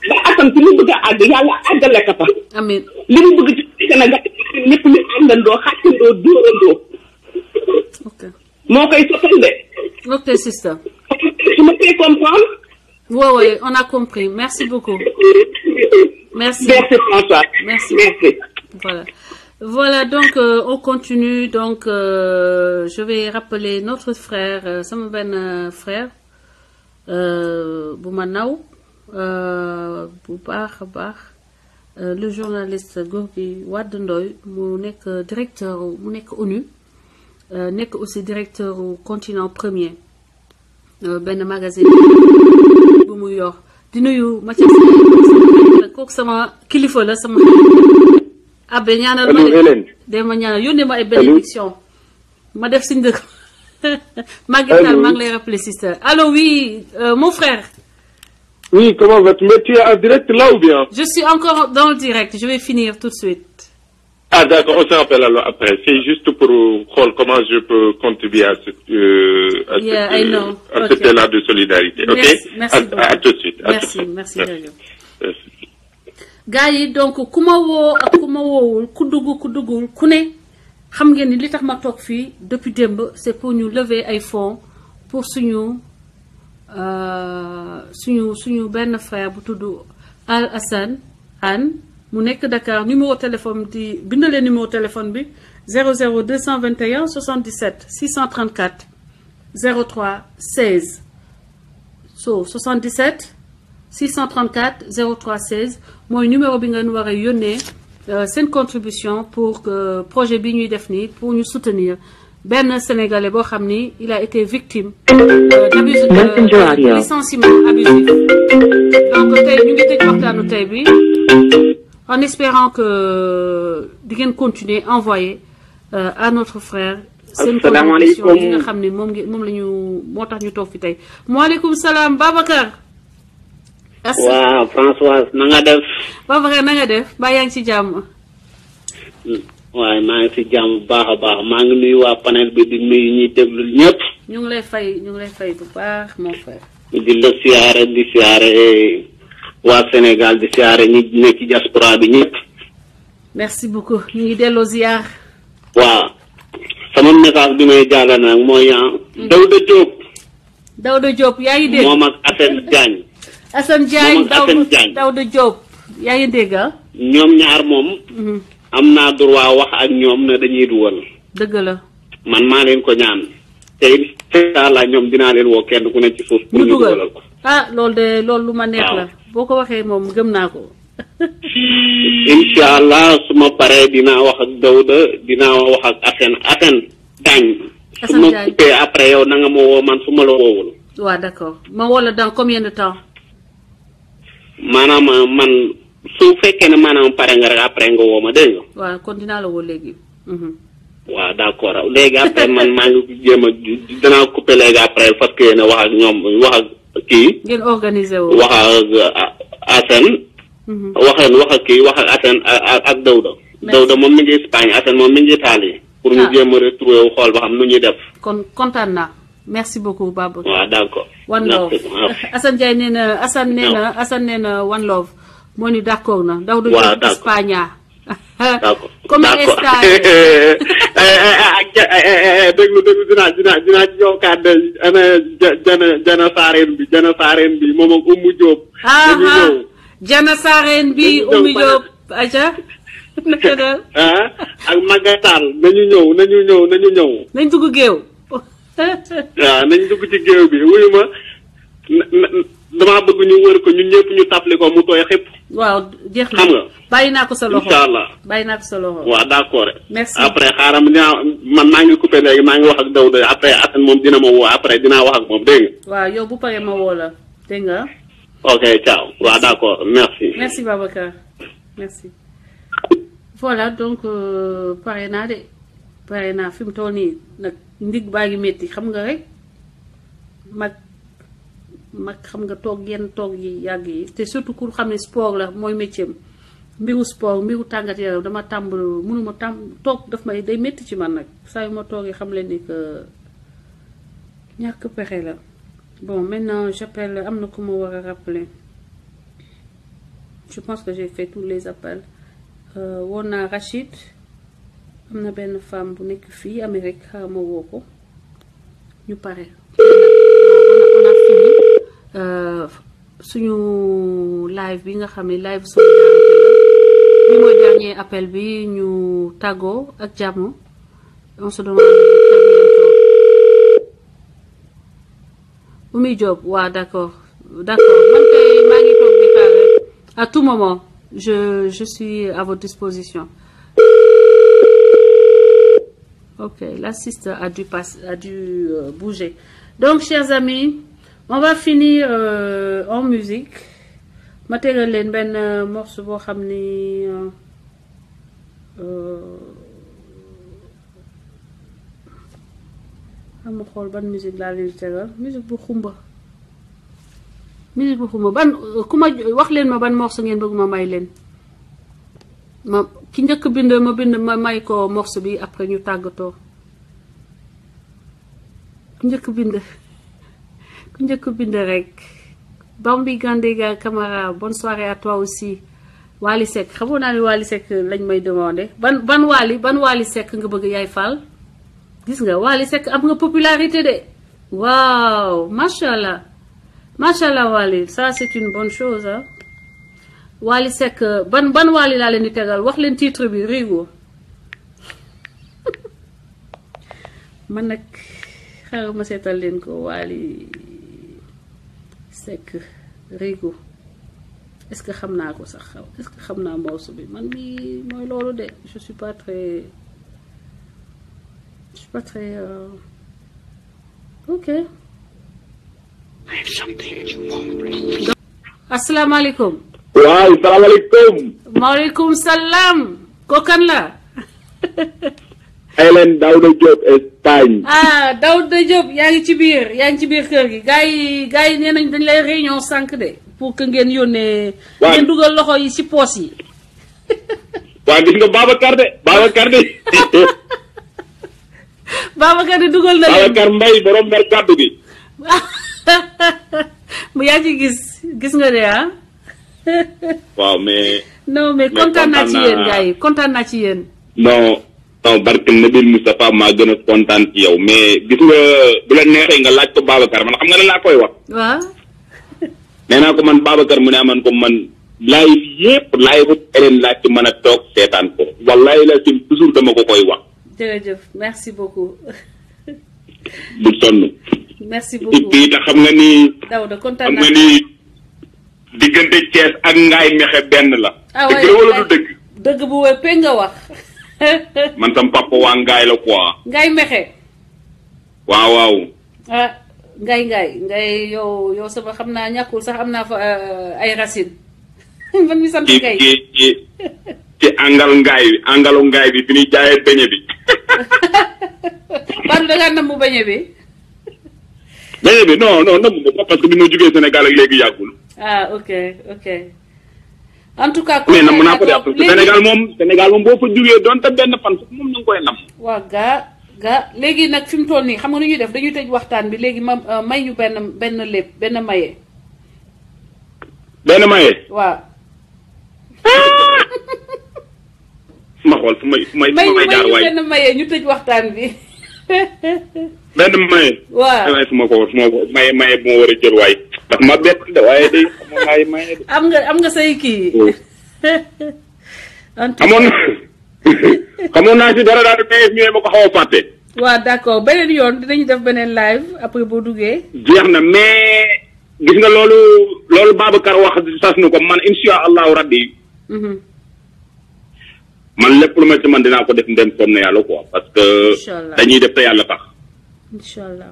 ba Assane fi mu bëgg a àgg yàlla àggale ko fa. amiin li mu bëgg ci Sénégal ñëpp ñu àndandoo xàccandoo dóorandoo. ok moo koy sottal de. ok compris, sister. Tu me fais comprendre? Oui, on a compris. Merci beaucoup. Merci. Merci, François. Merci. Merci. Voilà, donc on continue. Donc je vais rappeler notre frère, sama benn frère, bu ma naw, bu baax a baax, le journaliste Gorgui Wade Ndoye mu nekk directeur, mu nekk ONU, nekk aussi directeur au Continent Premier, benn magazine bu mu yor. Di nuyu Mathias kooku sama kilifa la sama abbe ñaanal ma de ma ñaanal yónnee ma ay bénédiction ma def siñ dëkk Maguette maa ngi lay rappeler sister. Allô, oui, mon frère. Oui, comment vas-tu? Mais tu es en direct là ou bien? Je suis encore dans le direct, je vais finir tout de suite. Ah d'accord, on se rappelle alors après. C'est juste pour voir comment je peux contribuer à ce là de solidarité. Merci, ok? Merci à tout de suite. Merci. Gars yi donc ku ma woo ak ku ma woowul ku duggul ku ne xam ngeen ni li tax ma toog fii depuis démb c'est pour ñu lever ay fonds pour suñu benn frère bu tudd Al Hassan Anne mu nekk Dakar. Numéro téléphone di bindalee numéro téléphone bi 00 221 77 634 03 16 so 77 634 03 16 mooy numéro bi ngeen war a yónnee seen contribution pour que projet bi ñuy def nii pour ñu soutenir benn Sénégalais boo xam ni il a été victime de licenciement abusif. Donc tey ñu ngi tëj waxtaanu tey bi en espérant que di ngeen continuer envoyer à notre frère seen contribution yi nga xam ni moom la ñu moo tax ñu toog fi tey. Maaleykum salaam Babacar. waaw Françoise na nga def. Babacar na nga def ba yaa ngi ci jàmm. waaye maa ngi ci jàmm bu baax a baax maa ngi nuyu waa panel bi di nuyu ñuy déglu ñëpp. ñu ngi lay fay bu baax mon frère. di la siyaare waa Sénégal di siyaare ñi nekk ci diaspora bi ñëpp. merci beaucoup ñu ngi delloo ziar. waaw sama message bi may jàllale nag mooy Daouda Diop yaa ngi dégg moom ak Assane Diagne. Daouda Diop yaa ngi dégg ñoom ñaar moom. am naa droit wax ak ñoom ne dañuy dugal. dëgg la. man maa leen ko ñaan. te incha allah ñoom dinaa leen woo kenn ku ne ci suuf. pour ñu dugalal ko. ah loolu lu ma neex la. boo ko waxee moom gëm naa ko. incha allah su ma paree dinaa wax ak Daouda dinaa wax ak Assane Diagne. su ma coupé après yow na nga ma woo man su ma la woowul. waaw d'accord ma woo la dans combien de temps. maanaam man su fekkee ne maanaam pare nga rek après nga woo ma dégg nga. waaw kon dinaa la woo léegi. waaw d'accord léegi après man maa ngi jéem a dinaa coupé léegi après parce que yéen a wax ak ñoom wax ak kii. ngeen organisé woo. wax ak Assane. wax ak kii wax ak Assane ak Daouda. Daouda moom mi ngi Espagne Assane moom mi ngi Italie. pour ñu jéem a retrouver wu xool ba xam nu ñuy def. kon kontaan naa. merci beaucoup Baba. waaw d'accord. one love Assane Ndiaye nee na Assane nee na one love moo ni d'accord na. Daouda Diop Espagne. d'accord comme está. déglu dinaa ci yow kàddu jana saareen bi moom ak Oumou Diop. jana saareen bi Oumou Diop aja. ak Magatal nañu ñëw. nañ dugg géew. waaw nañ dugg ci géew bi wuyu ma damaa bëgg ñu wër ko ñun ñëpp ñu tafli ko mu tooy xëpp. waaw jeex na xam nga. bàyyi naa ko sa loxo incha allah bàyyi naa ko sa loxo. waaw d'accord. merci après xaaral man maa ngi coupé léegi maa ngi wax ak Daouda après Assane moom dina ma woo après dinaa wax ak moom dégg nga. waaw yow bu paree ma woo la dégg nga. ok ciao waaw d'accord merci. merci Babacar merci. voilà donc pare naa fi mu toll nii nag ndig baa ngi métti xam nga rek mag xam nga toog yenn toog yi yàgg yi te surtout ku xam ne sport la mooy métier mbiru sport mbiru tàngat yaram dama mënuma toog daf may day métti ci man nag saa yu ma toogee xam leen ni que ñàkk pexe la. bon maintenant j'appelle am na ku ma war a rappeler je pense que j'ai fait tous les appels. woon naa Rachid am na benn femme bu nekk fii Amérique xaaral ma woo ko ñu pare. suñu live bi nga xam ne live solidarité la bi mooy dernier appel bi ñu tàggoo ak jàmm. On se demande très bientôt. Oumy Diop, ouais, d'accord. D'accord. À tout moment, je suis à votre disposition. Ok, l'assiste a dû bouger. Donc, chers amis, on va finir en musique. Ma tegal leen benn morceau boo xam ni xam nga xool ban musique laa leen tegal musique bu xumba ban ku ma wax leen ma ban morceau ngeen bëgg ma may leen ma ki njëkk bind ma may ko morceau bi après ñu tàggatoo ku njëkk bind rek Bambi Gandega Camara bonne soirée à toi aussi Wally Seck xamoon naa ne Wally Seck lañ may demandé ban Wally Seck nga bëgg yaay Fall gis nga Wally Seck am nga popularité de waaw machallah Wally ça c'est une bonne chose hein Wally Seck ban Wally laa leen di tegal wax leen titre bi Rigo man nag xaaral ma seetal leen ko Wally Seck Rigo est-ce que xam naa ko sax est-ce que xam naa morceau bi man mi mooy loolu de je suis pas très ok. asalaamaaleykum. waaw salaamaaleykum. maaleykum salaam. kookan la. Hélène Daouda Diop Espagne. Daouda Diop yaa ngi ci biir kër gi gars yi nee nañ dañ lay réunion sànq de pour que ngeen yónnee. waaw ngeen dugal loxo yi ci poos yi. waaw gis nga Babacar de. Babacar di dugal na leen Babacar Mbaye borom mer kàddu gi. mu yaa ci gis nga de ah. waaw mais. non mais kontaan naa ci yéen gars yi kontaan naa ci yéen. non barke Nabil Moustapha maa gën a kontaan ci yow mais gis nga bu la neexee nga laaj ko Babacar man xam nga ne laa koy wax. waaw. nee naa ko man Babacar mu ne aman ko man live yépp live Hélène laa ci mën a toog seetaan ko wallahi la ci toujours dama ko koy wax. jërëjëf merci beaucoup. bu sonn. merci beaucoup te xam nga ni. Daouda kontaan naa xam nga ni diggante Thiès ak Ngaye Mexe benn la. waaye dëgg la wala du dëgg. dëgg bu wéppee nga wax. man tam papa waa Ngaye la quoi. Ngaye Mexe. waaw. Ngaye yow sama xam naa ñàkkul sax am naa fa ay racines. man mi sant Ngaye. ci angalu Ngaye bi fi ñuy jaayee beñe bi. Badou da ngaa namm beñe bi. beñe bi non namm ko parce que bi ma jógee Sénégal ak léegi yàggul. ok. en tout cas. mais namm naa ko de parce que Sénégal moom boo fa jógee donte benn fan moom na nga koy namm. waaw gaa léegi nag fi mu toll nii xam nga nu ñuy def dañuy tëj waxtaan bi léegi ma may ñu benn lépp benn maye. benn maye. waaw. ma xool fu may jaar waay benn maye ñu tëj waxtaan bi. benn maye. waaw fu ma ko maye bu ma war a jël waay. ndax ma bett de waaye day maye de. am nga say kii. xamoon naa si dara daal di ñëwee ma ko xaw a fàtte. waaw d'accord beneen yoon dinañu def beneen live après boo duggee. jeex na mais gis nga loolu Babacar wax sas na ko man insha allahu rabbi. man lépp lu ma ci man dinaa ko def ndem soom na yàlla quoi parce que. dañuy def te yàlla tax. incha allah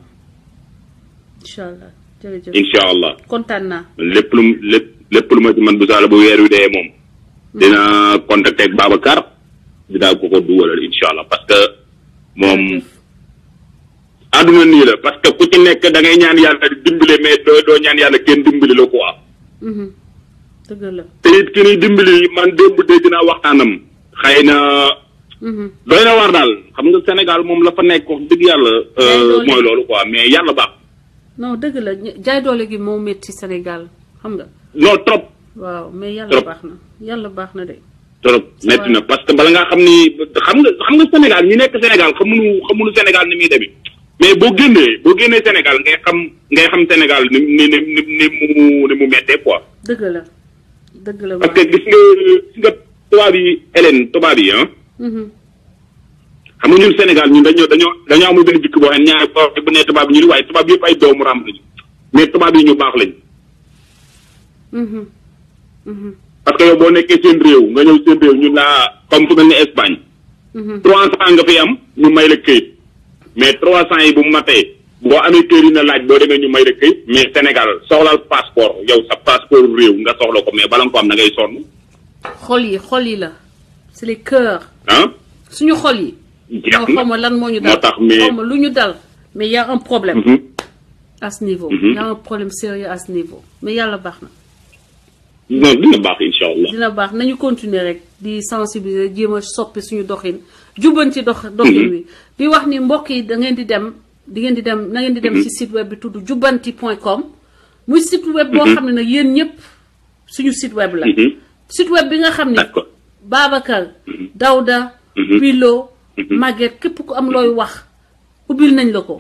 jërëjëf. incha allah kontaan naa. lépp lu ma ci man bu saala bu weer wi dee moom. dina contacter ak Babacar dinaa ko dugalal incha allah parce que moom. àdduna nii la parce que ku ci nekk da ngay ñaan yàlla dimbali mais doo ñaan yàlla kenn dimbali la quoi. dëgg la. te it ki ni dimbali man démb dégg naa waxtaanam. xëy na. doy na war daal xam nga Sénégal moom la fa nekk wax dëgg yàlla. mooy loolu quoi mais yàlla baax. non dëgg la jaay doole gi moo métti Sénégal xam nga. non trop. waaw mais yàlla baax na de. trop métti na parce que bala ngaa xam ni xam nga Sénégal ñi nekk Sénégal xamuñu Sénégal ni muy demee mais boo génnee Sénégal ngay xam Sénégal ni mu mettee quoi. dëgg la parce que gis nga tubaab yi Hélène tubaab yi ah. xam nga ñun Sénégal ñun dañoo amul benn jikko boo xam ne ñaari bu ne tubaab yi ñu waaye tubaab yëpp ay doomu raam lañu mais tubaab yi ñu baax lañ. parce que yow boo nekkee seen réew nga ñëw seen réew ñun laa comme fu mel ni Espagne. 300 nga fi am ñu may la këyit mais 300 yi bu mu matee boo amee kër yi na laaj boo demee ñu may la këyit mais Sénégal soxlaal passeport yow sa passeport réew nga soxla ko mais bala nga ko am da ngay sonn. xol yi la c'est les cœurs. ah suñu xol yi. jeex xaw ma lan moo ñu dal moo tax mais xaw ma lu ñu dal mais y a un problème. à ce niveau. y a un problème sérieux à ce niveau mais yàlla baax na. non dina baax incha allah. dina baax nañu continuer rek di sensibiliser jéem a soppi suñu doxin jubbanti doxin wi di wax ni mbokk yi da ngeen di dem na ngeen di dem ci site web bi tudd jubbanti.com muy site web boo xam ne nag yéen ñëpp suñu site web la. site web bi nga xam ne Babacar Daouda Bilo Maguette képp ku am looy wax ubbil nañ la ko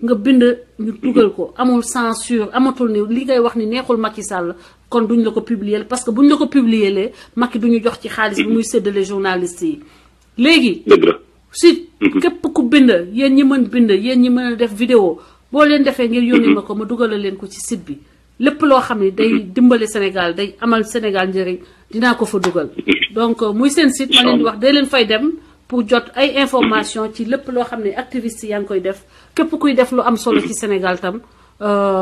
nga bind ñu dugal ko amul censure amatul ni li ngay wax ni neexul Macky Sall kon duñ la ko publier parce que buñ la ko publier lee Macky duñu jox ci xaalis bi muy séddale journalistes yi léegi si képp ku bind yéen ñi mën bind yéen ñi mën a def vidéo boo leen defee ngeen yónnee ma ko ma dugalal leen ko ci site bi lépp loo xam ne day dimbale Sénégal day amal Sénégal njëriñ dinaa ko fa dugal donc muy seen site ma leen di wax day leen fay dem pour jot ay information ci lépp loo xam ne activiste yaa ngi koy def képp kuy def lu am solo ci Sénégal tam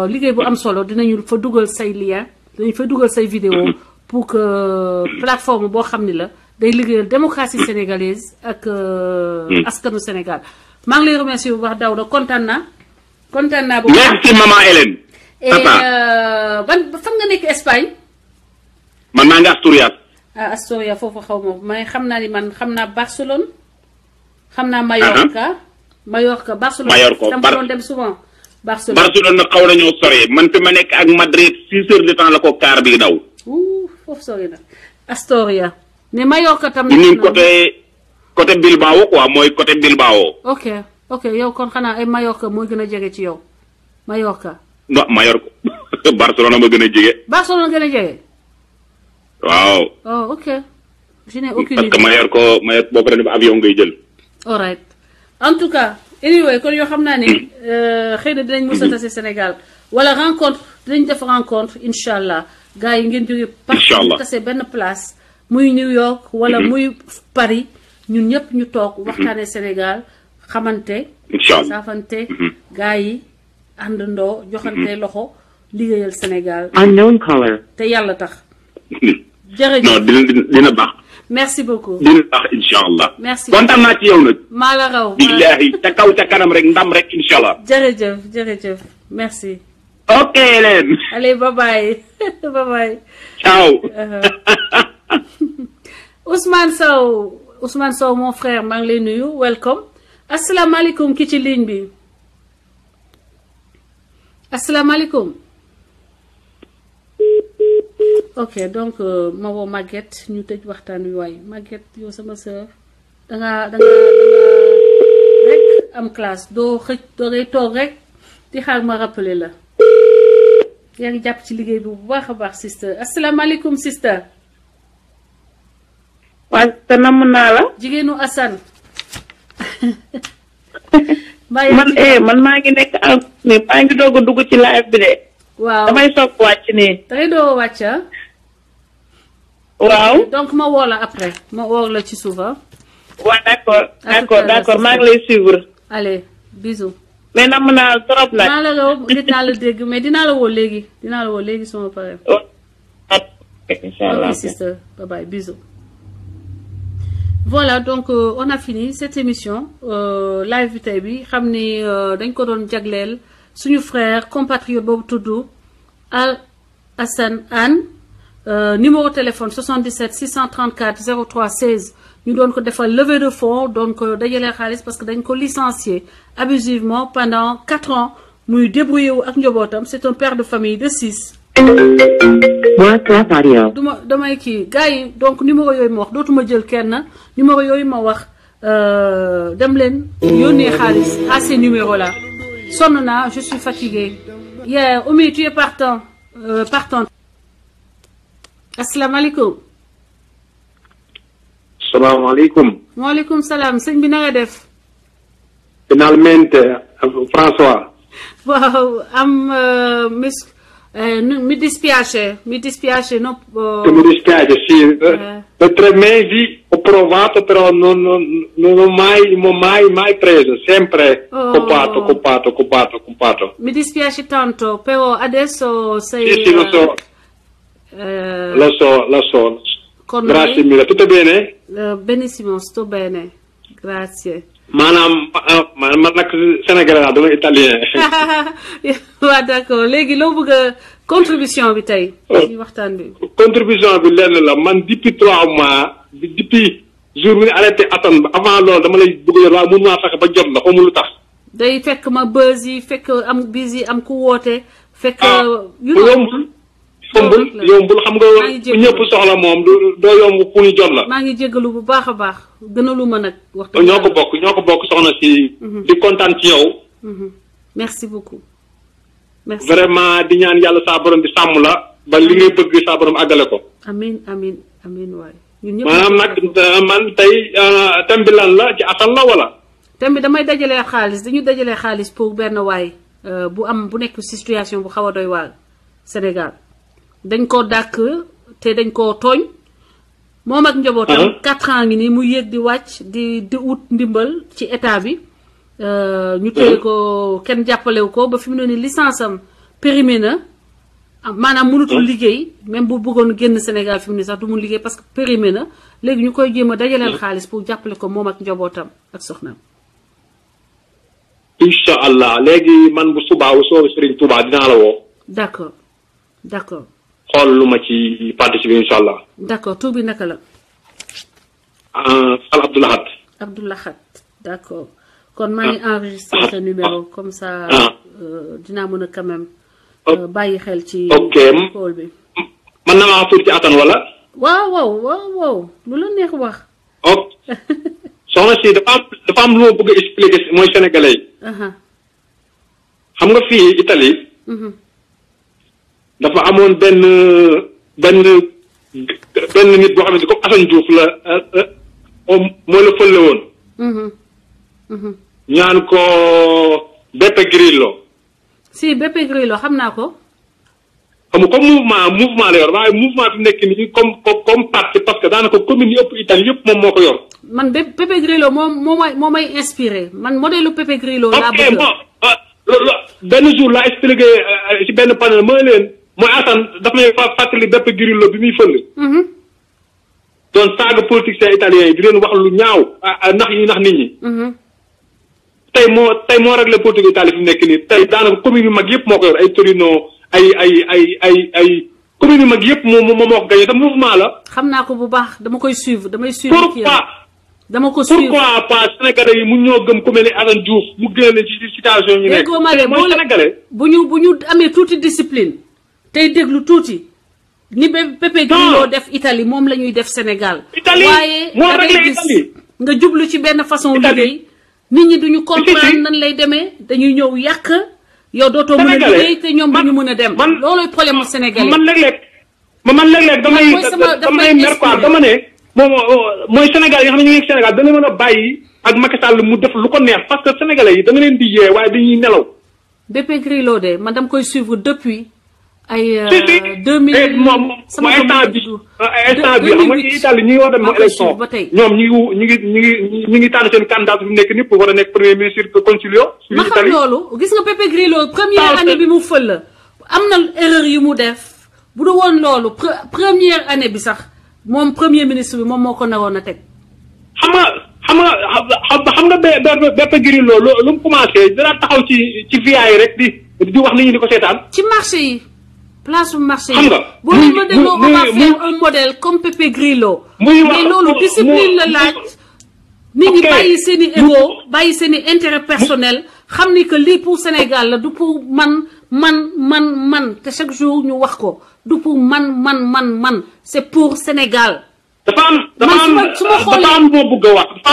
liggéey bu am solo dinañu fa dugal say lien dinañ fa dugal say vidéo pour que plateforme boo xam ne la day liggéeyal démocratie sénégalaise ak askanu Sénégal maa ngi lay remercier bu baax Daouda kontaan naa bu baax. merci maman Hélène. fan nga nekk Espagne. man maa ngi Asturias. Astoria foofu xaw ma mais xam naa ni man xam naa Barcelone. xam naa Mallorca. Barcelone dama doon dem souvent. Barcelone nag xaw nañoo sore man fi ma nekk ak Madrid 6 heures de temps la ko car bi daw. foofu sori na Astoria mais Mallorca tam. ñu côté Bilbao quoi mooy côté Bilbao. ok yow kon xanaa ay Mallorca mooy gën a jege ci yow Mallorca. non Mallorca Barcelone ma gën a jege. Barcelone gën a jege. waaw. oh ok. je n'ai aucune idée parce que Mallorca boo paree ba avion ngay jël. all right en tout cas anyway kon yoo xam naa ne xëy na dinañ mos a tase Sénégal wala rencontre dinañ def rencontre incha allah gars yi ngeen jógee. incha allah tase benn place muy New York wala muy Paris ñun ñëpp ñu toog waxtaanee Sénégal xamante. incha allah saafante gars yi àndandoo joxante loxo liggéeyal Sénégal. unknown caller. te yàlla tax. jërëjëf non dina baax. merci beaucoup. dina baax incha allah. merci kontaan naa ci yow nag. maa la raw. billaahi ca kaw ca kanam rek ndam rek incha allah. jërëjëf merci. ok Hélène. allez bye bye. ciao. Ousmane Sow mon frère maa ngi lay nuyu welcome. asalaamaaleykum ki ci ligne bi. asalaamaaleykum. ok donc ma woo Maguette ñu tëj waxtaan wi waaye Maguette yow sama sœur danga rek am classe doo ngay toog rek di xaar ma rappeler la yaa ngi jàpp ci liggéey bi bu baax a baax sister asalaamaaleykum sister. waaw te namm naa la. jigéenu Assane. man maa ngi nekk mais maa ngi doog a dugg ci live bi de. waaw damay soog wàcc nii. dangay doo wàcc. waaw. donc ma woo la après ma woo la ci suuf. waaw d'accord maa ngi lay suivre. allez bisous. mais namm naa trop nag. dinaa la dégg mais dinaa la woo léegi sama pare. Inch'Allah. ok sister bye bye bisous. voilà donc on a fini cette émission live bi tey bi xam ni dañ ko doon jagleel suñu frère compatriote boobu tudd Al Hassane Hanne numéro téléphone 77 634 03 16 ñu doon ko defal levée de fonds doon ko dajalee xaalis parce que dañ ko licencié abusivement pendant 4 ans muy débrouillé wu ak njabootam c'est un père de famille de 6. damay kii gars yi donc numéro yooyu ma wax dootuma jël kenn numéro yooyu ma wax dem leen yónnee xaalis à ces numéros là sonn naa je suis fatiguée. Yeah, Oumy tu es partant partante. asalaamaaleykum. salaamaaleykum. waaleykum salaam sëñ bi na nga def. finalmente François. Wow, mi dispiace no, Mi dispiace, sì. Per 3 mesi ho provato, però non ho mai preso, sempre occupato. Mi dispiace tanto, però adesso sei... Sì, lo so. Grazie mille, tutto bene? Benissimo, sto bene, grazie. maanaam man nag Sénégalais laa dama italien. waaw d'accord léegi loo bëgg a contribution bi tey. ci waxtaan bi. contribution bi lenn la man depuis 3 mois depuis jour bi ñu arrêté Assane ba avant loolu dama lay bëgg a yor waaye mënu maa fexe ba jot la xaw ma lu tax. day fekk ma buzz yi fekk am busy am ku woote. fekk yombul xam nga ñëpp soxla moom doo yomb ku ñu jot la. maa ngi jégalu bu baax a baax gënalu ma nag. waxtu ñoo ko bokk soxna si. di kontaan ci yow. merci beaucoup. merci vraiment di ñaan yàlla saa borom bi sàmm la ba li ngay bëgg saa borom àggale ko. amiin waay. ñun ñëpp maanaam nag man tey thème bi lan la ci Assane la wala. thème bi damay dajalee xaalis dañu dajalee xaalis pour benn waay bu nekk situation bu xaw a doy waar Sénégal. dañ ko dàkk te dañ ko tooñ moom ak njabootam 4 ans ngi nii mu yéeg di wàcc di wut ndimbal ci état bi ñu téye ko kenn jàppalewu ko ba fi mu ne ni licence am périmé na maanaam mënutul liggéey même bu bëggoon génn Sénégal fi mu ne sax du mun liggéey parce que périmé na léegi ñu koy jéem a dajaleel xaalis pour jàppale ko moom ak njabootam ak soxnaam. incha allah léegi man bu subaa soo Serigne Touba dinaa la woo. d'accord. xool lu ma ci participer incha allah. d'accord tur bi naka la. Sall Abdoulahat. Abdoulahat d'accord kon maa ngi enregistré sa numéro comme ça. dinaa mën a quand même. bàyyi xel ci. call bi. man na maa wax tuuti ci Assane wala. waaw lu la neex wax. ok soxna si dafa am lu ma bëgg a expliquer mooy sénégalais yi. xam nga fii Italie. dafa amoon benn nit boo xam ne comme Assane Diouf la moo la fële woon. ñaan ko Beppe Grillo. si Beppe Grillo xam naa ko. xam nga comme mouvement la yor waaye mouvement bi nekk nii comme parti parce que daanaka commune yi ëpp Italie yëpp moom moo ko yor. man Beppe Grillo moo may inspiré man modèle Beppe Grillo. laa bëgg benn jour laa expliqué ci benn panel mooy leen. mooy Assane daf may fàttali Beppe Grillo bi muy fël. doon saaga politiciens italiens yi di leen wax lu ñaaw nax yi nax nit ñi. tey moo réglé politique Italie fi mu nekk nii tey daanaka commune yu mag yëpp moo ko yor ay Torino ay commune yu mag yëpp moo ko gagné te mouvement la. xam naa ko bu baax dama koy suivre damay suivre. pourquoi pas Sénégalais yi mu ñoo gëm ku mel ni Assane Diouf mu génne ci situation ñu nekk. mooy Sénégalais bu ñu amee tuuti discipline. tey déglu tuuti ni Beppe Grillo def Italie moom la ñuy def Sénégal. waaye moo réglé Italie nga jublu ci benn façon liggéey. nit ñi duñu comprendre nan lay demee dañuy ñëw yàq. yow dootoo mën a liggéey te ñoom duñu mën a dem. loolooy problème mu Sénégalais. man léeg-léeg damay mer quoi dama ne. mooy Sénégal yi nga xam ne ñu ngi nekk Sénégal dana mën a bàyyi ak Macky Sall mu def lu ko neex parce que Sénégalais yi da nga leen di yee waaye dañuy nelaw. Beppe Grillo de man dama koy suivre depuis. ay 2000 moom instant bi xam nga Italie ñi ngi war a dem élection ñoom ñi ngi tànn seen candidat bi nekk ni pour war a nekk premier ministre Consiglio. ma xam loolu gis nga Beppe Grillo première année bi mu fël la am na erreur yu mu def bu du woon loolu première année bi sax moom premier ministre bi moom moo ko naroon a teg. xam nga Beppe Grillo lu mu commencé dara taxaw ci via yi rek di wax nit ñi di ko seetaan. ci marché yi. place bu marché yi. xam nga boo leen ma dégloo on va faire un modèle comme Beppe Grillo. mais loolu discipline la laaj. nit ñi bàyyi seen i ego bàyyi seen i intérêt personnel xam ni que lii pour Sénégal la du pour man te chaque jour ñu wax ko du pour man c'est pour Sénégal. dafa am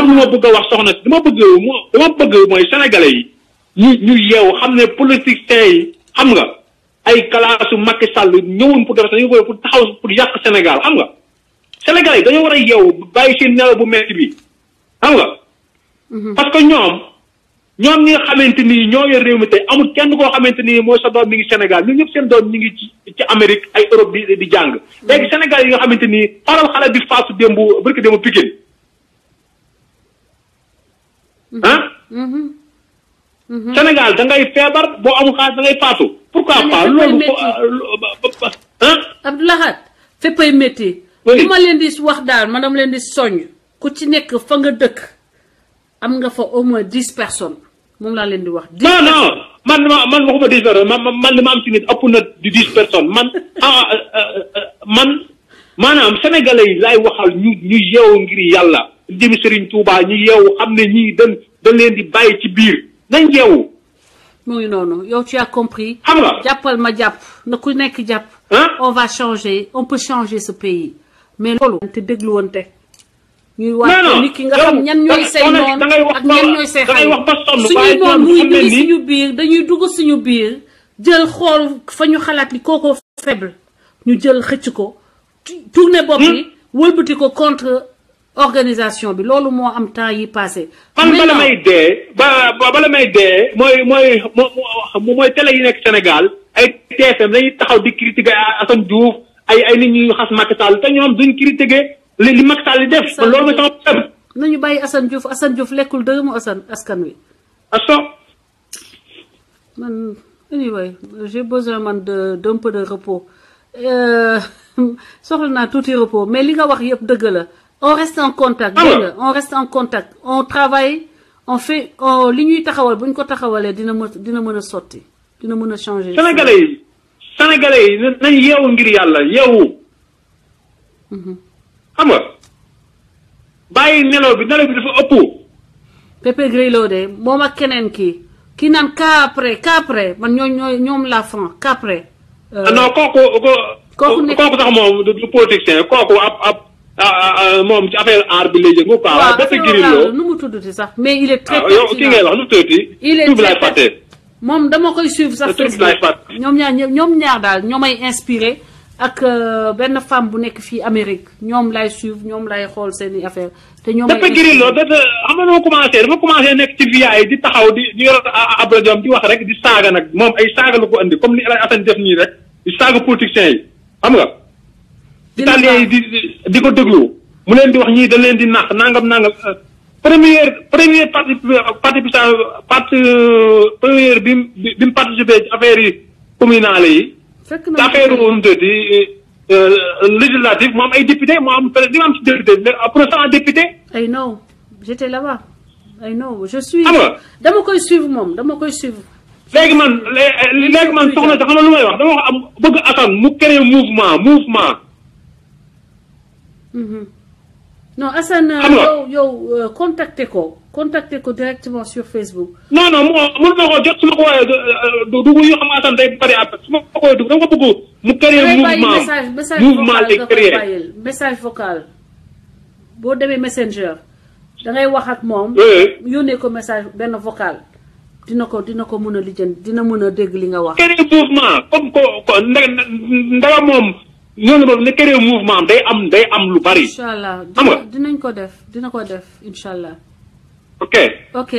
lu ma bëgg a wax soxna si dama bëgg mooy sénégalais yi ñu yeewu xam ne politiciens yi xam nga ay kalaasu Macky Sall ñëwoon pour def dañu ko pour taxaw pour yàq Sénégal xam nga Sénégal yi dañoo war a yeewu bàyyi seen nelaw bu metti bi xam nga parce que ñoom ñi nga xamante ni ñoo yor réew mi tey amul kenn koo xamante ni mooy sa doom mi ngi Sénégal ñun ñëpp seen doom ñi ngi ci Amérique ay Europe di jàng léegi Sénégal yi nga xamante ni xoolal xale bi faatu barki démb Pikine Sénégal da ngay feebar boo amul xaalis da ngay faatu pourquoi pas loolu Abdoulahat féppay métti li ma leen di wax daal ma dama leen di soññ ku ci nekk fa nga dëkk am nga fa au moins 10 personnes moom laa leen di wax. non man waxuma 10 personnes man li ma am ci nit ëpp na di 10 personnes man maanaam sénégalais yi laay waxal ñu yeewu ngir yàlla jëmi Serigne Touba ñu yeewu xam ne ñii dañ leen di bàyyi ci biir nañ yeewu. mu ngi noonu yow tu as compris. xam nga jàppal ma jàpp na ku nekk jàpp. on va changer on peut changer ce pays mais loolu. te dégluwante. ñuy wax nit ki nga xam ñan ñooy say noon ak ñan ñooy say xay suñuy noon muy ngi suñu biir dañuy dugg suñu biir jël xool fa ñu xalaat ni kooko faible ñu jël xëcc ko tourner bopp yi wëlbati ko contre organisation bi loolu moo am temps yi passé man bala may dee mooy télé yi nekk Sénégal ay TFM dañuy taxaw di critiquer Assane Diouf ay nit ñuy xas Macky Sall te ñoom duñ critiquer li Macky Sall def man loolu mooy sama problème. nañu bàyyi Assane Diouf lekkul dërëmu askan wi. man anyway j'ai besoin man d'un peu de repos soxla naa tuuti repos mais li nga wax yëpp dëgg la on reste en contact. dégg nga on reste en contact on travaille on fait li ñuy taxawal bu ñu ko taxawalee dina mën a sotti dina mën a changer. Sénégalais yi nañ yeewu ngir yàlla yeewu. xam nga bàyyi nelaw bi dafa ëpp. Pepe Grillo de moom ak keneen kii naan qu'après man ñoom la fan qu'après. non kooku sax moom du politicien kooku moom ci affaire art bi lay jëngu quoi. waaw Pepe Grillo nu mu tuddati sax mais il est très pertinent. yow ki ngay wax nu tuddati. il est très pertinent moom dama koy suivre sax Facebook ñoom ñaar daal ñoo may inspiré. ak benn femme bu nekk fii Amérique ñoom lay suivre ñoom lay xool seeni affaire te ñoom dafa Grillo xam nga dafa commencé nekk ci via yi di taxaw di yor ab rajoom di wax rek di saaga nag moom ay saaga la ko andi comme ni El Hadj Assane def nii rek di saaga politiciens yi xam nga. italien yi di ko déglu mu leen di wax ñii dañ leen di nax nangam première bi mu participé ci affaire yi communale yi. affaire législative mu am ay député mu am di nga am ci député pour cent député. I know j'étais là-bas I know je suis. dama koy suivre moom dama koy suivre. léegi man soxna si xam nga lu may wax dama wax am bëgg Assane mu créer mouvement. non Assane yow contacter ko directement sur Facebook. non mun ma ko jot su ma ko woowee du yoo xam nga Assane day bari après su ma ko woowee dama ko bëgg mu créer mouvement lay créer message vocal boo demee Messenger da ngay wax ak moom. yónnee ko message benn vocal dina ko mën a lijjanti dina mën a dégg li nga wax. créer mouvement comme ko ndaga moom. ñooñu boobu ne créer mouvement day am lu bari. incha allah dina ko def incha allah. ok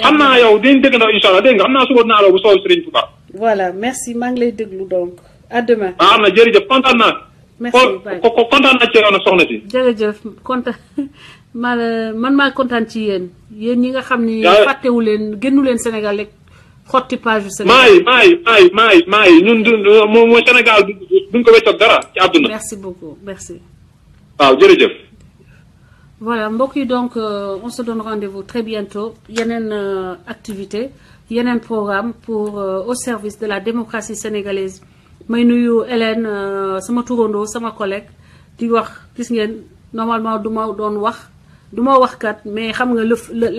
xam naa yow dinañ dégg ndaw incha allah dégg nga xam naa suba naa la bu soobee Serigne Touba. voilà merci maa ngi lay déglu donc à demain. am na jërëjëf kontaan naa. merci Baye kontaan naa ci yow nag soxna si. jërëjëf kontaan man maa kontaan ci yéen ñi nga xam ni. fàttewu leen génnu leen Sénégal rek. xotti page Sénégal maay ñun mooy Sénégal duñ ko weccoog dara ci àdduna. merci beaucoup merci. waaw jërëjëf. voilà mbokk yi donc on se donne rendez-vous très bientôt yeneen activité yeneen programme pour au service de la démocratie sénégalaise may nuyu Hélène sama turandoo sama collègue di wax gis ngeen normalement du ma wax kat mais xam nga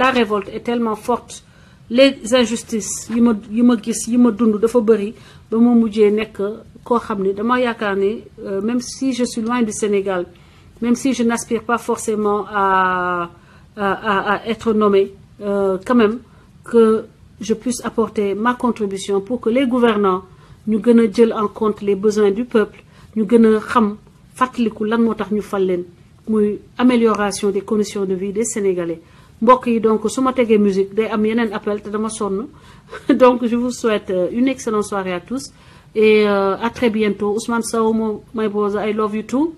la révolte est tellement forte. les injustices yi ma gis yi ma dund dafa bëri ba ma mujjee nekk koo xam ne dama yaakaar ne même si je suis loin du Sénégal même si je n'aspire pas forcément à être nommé quand même que je puisse apporter ma contribution pour que les gouvernants ñu gën a jël en compte les besoins du peuple ñu gën a xam fàttaliku lan moo tax ñu fal leen muy amélioration des conditions de vie des Sénégalais mbokk yi donc su ma tegee musique day am yeneen appel te dama sonn donc je vous souhaite une excellente soirée à tous et à très bientôt Ousmane Sow my brother I love you too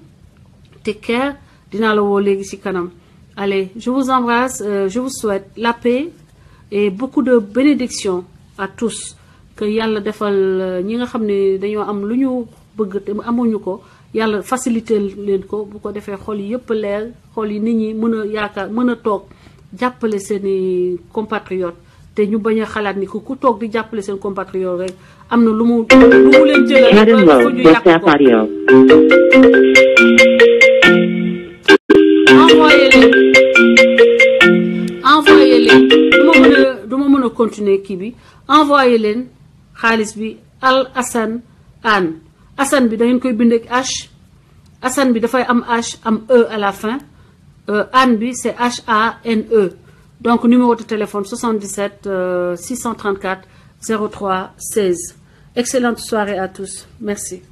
take care dinaa la woo léegi ci kanam allez je vous embrasse je vous souhaite la paix et beaucoup de bénédictions à tous que yàlla defal ñi nga xam ne dañoo am lu ñu bëgg te amuñu ko yàlla faciliter leen ko bu ko defee xol yi yëpp leer xol yi nit ñi mën a yaakaar mën a toog jàppale seeni compatriotes te ñu bañ a xalaat ni ku toog di jàppale seen compatriotes rek am na lu mu leen jëlal ba ñu yàq ko envoyé leen du ma mën a continuer kii bi envoyé leen xaalis bi Al Hassan Hann Hassan bi da ngeen koy bind ak H Hassan bi dafay am H am E à la fin Hann bi c'est HANE donc numéro de téléphone 77 634 03 16 excellente soirée à tous merci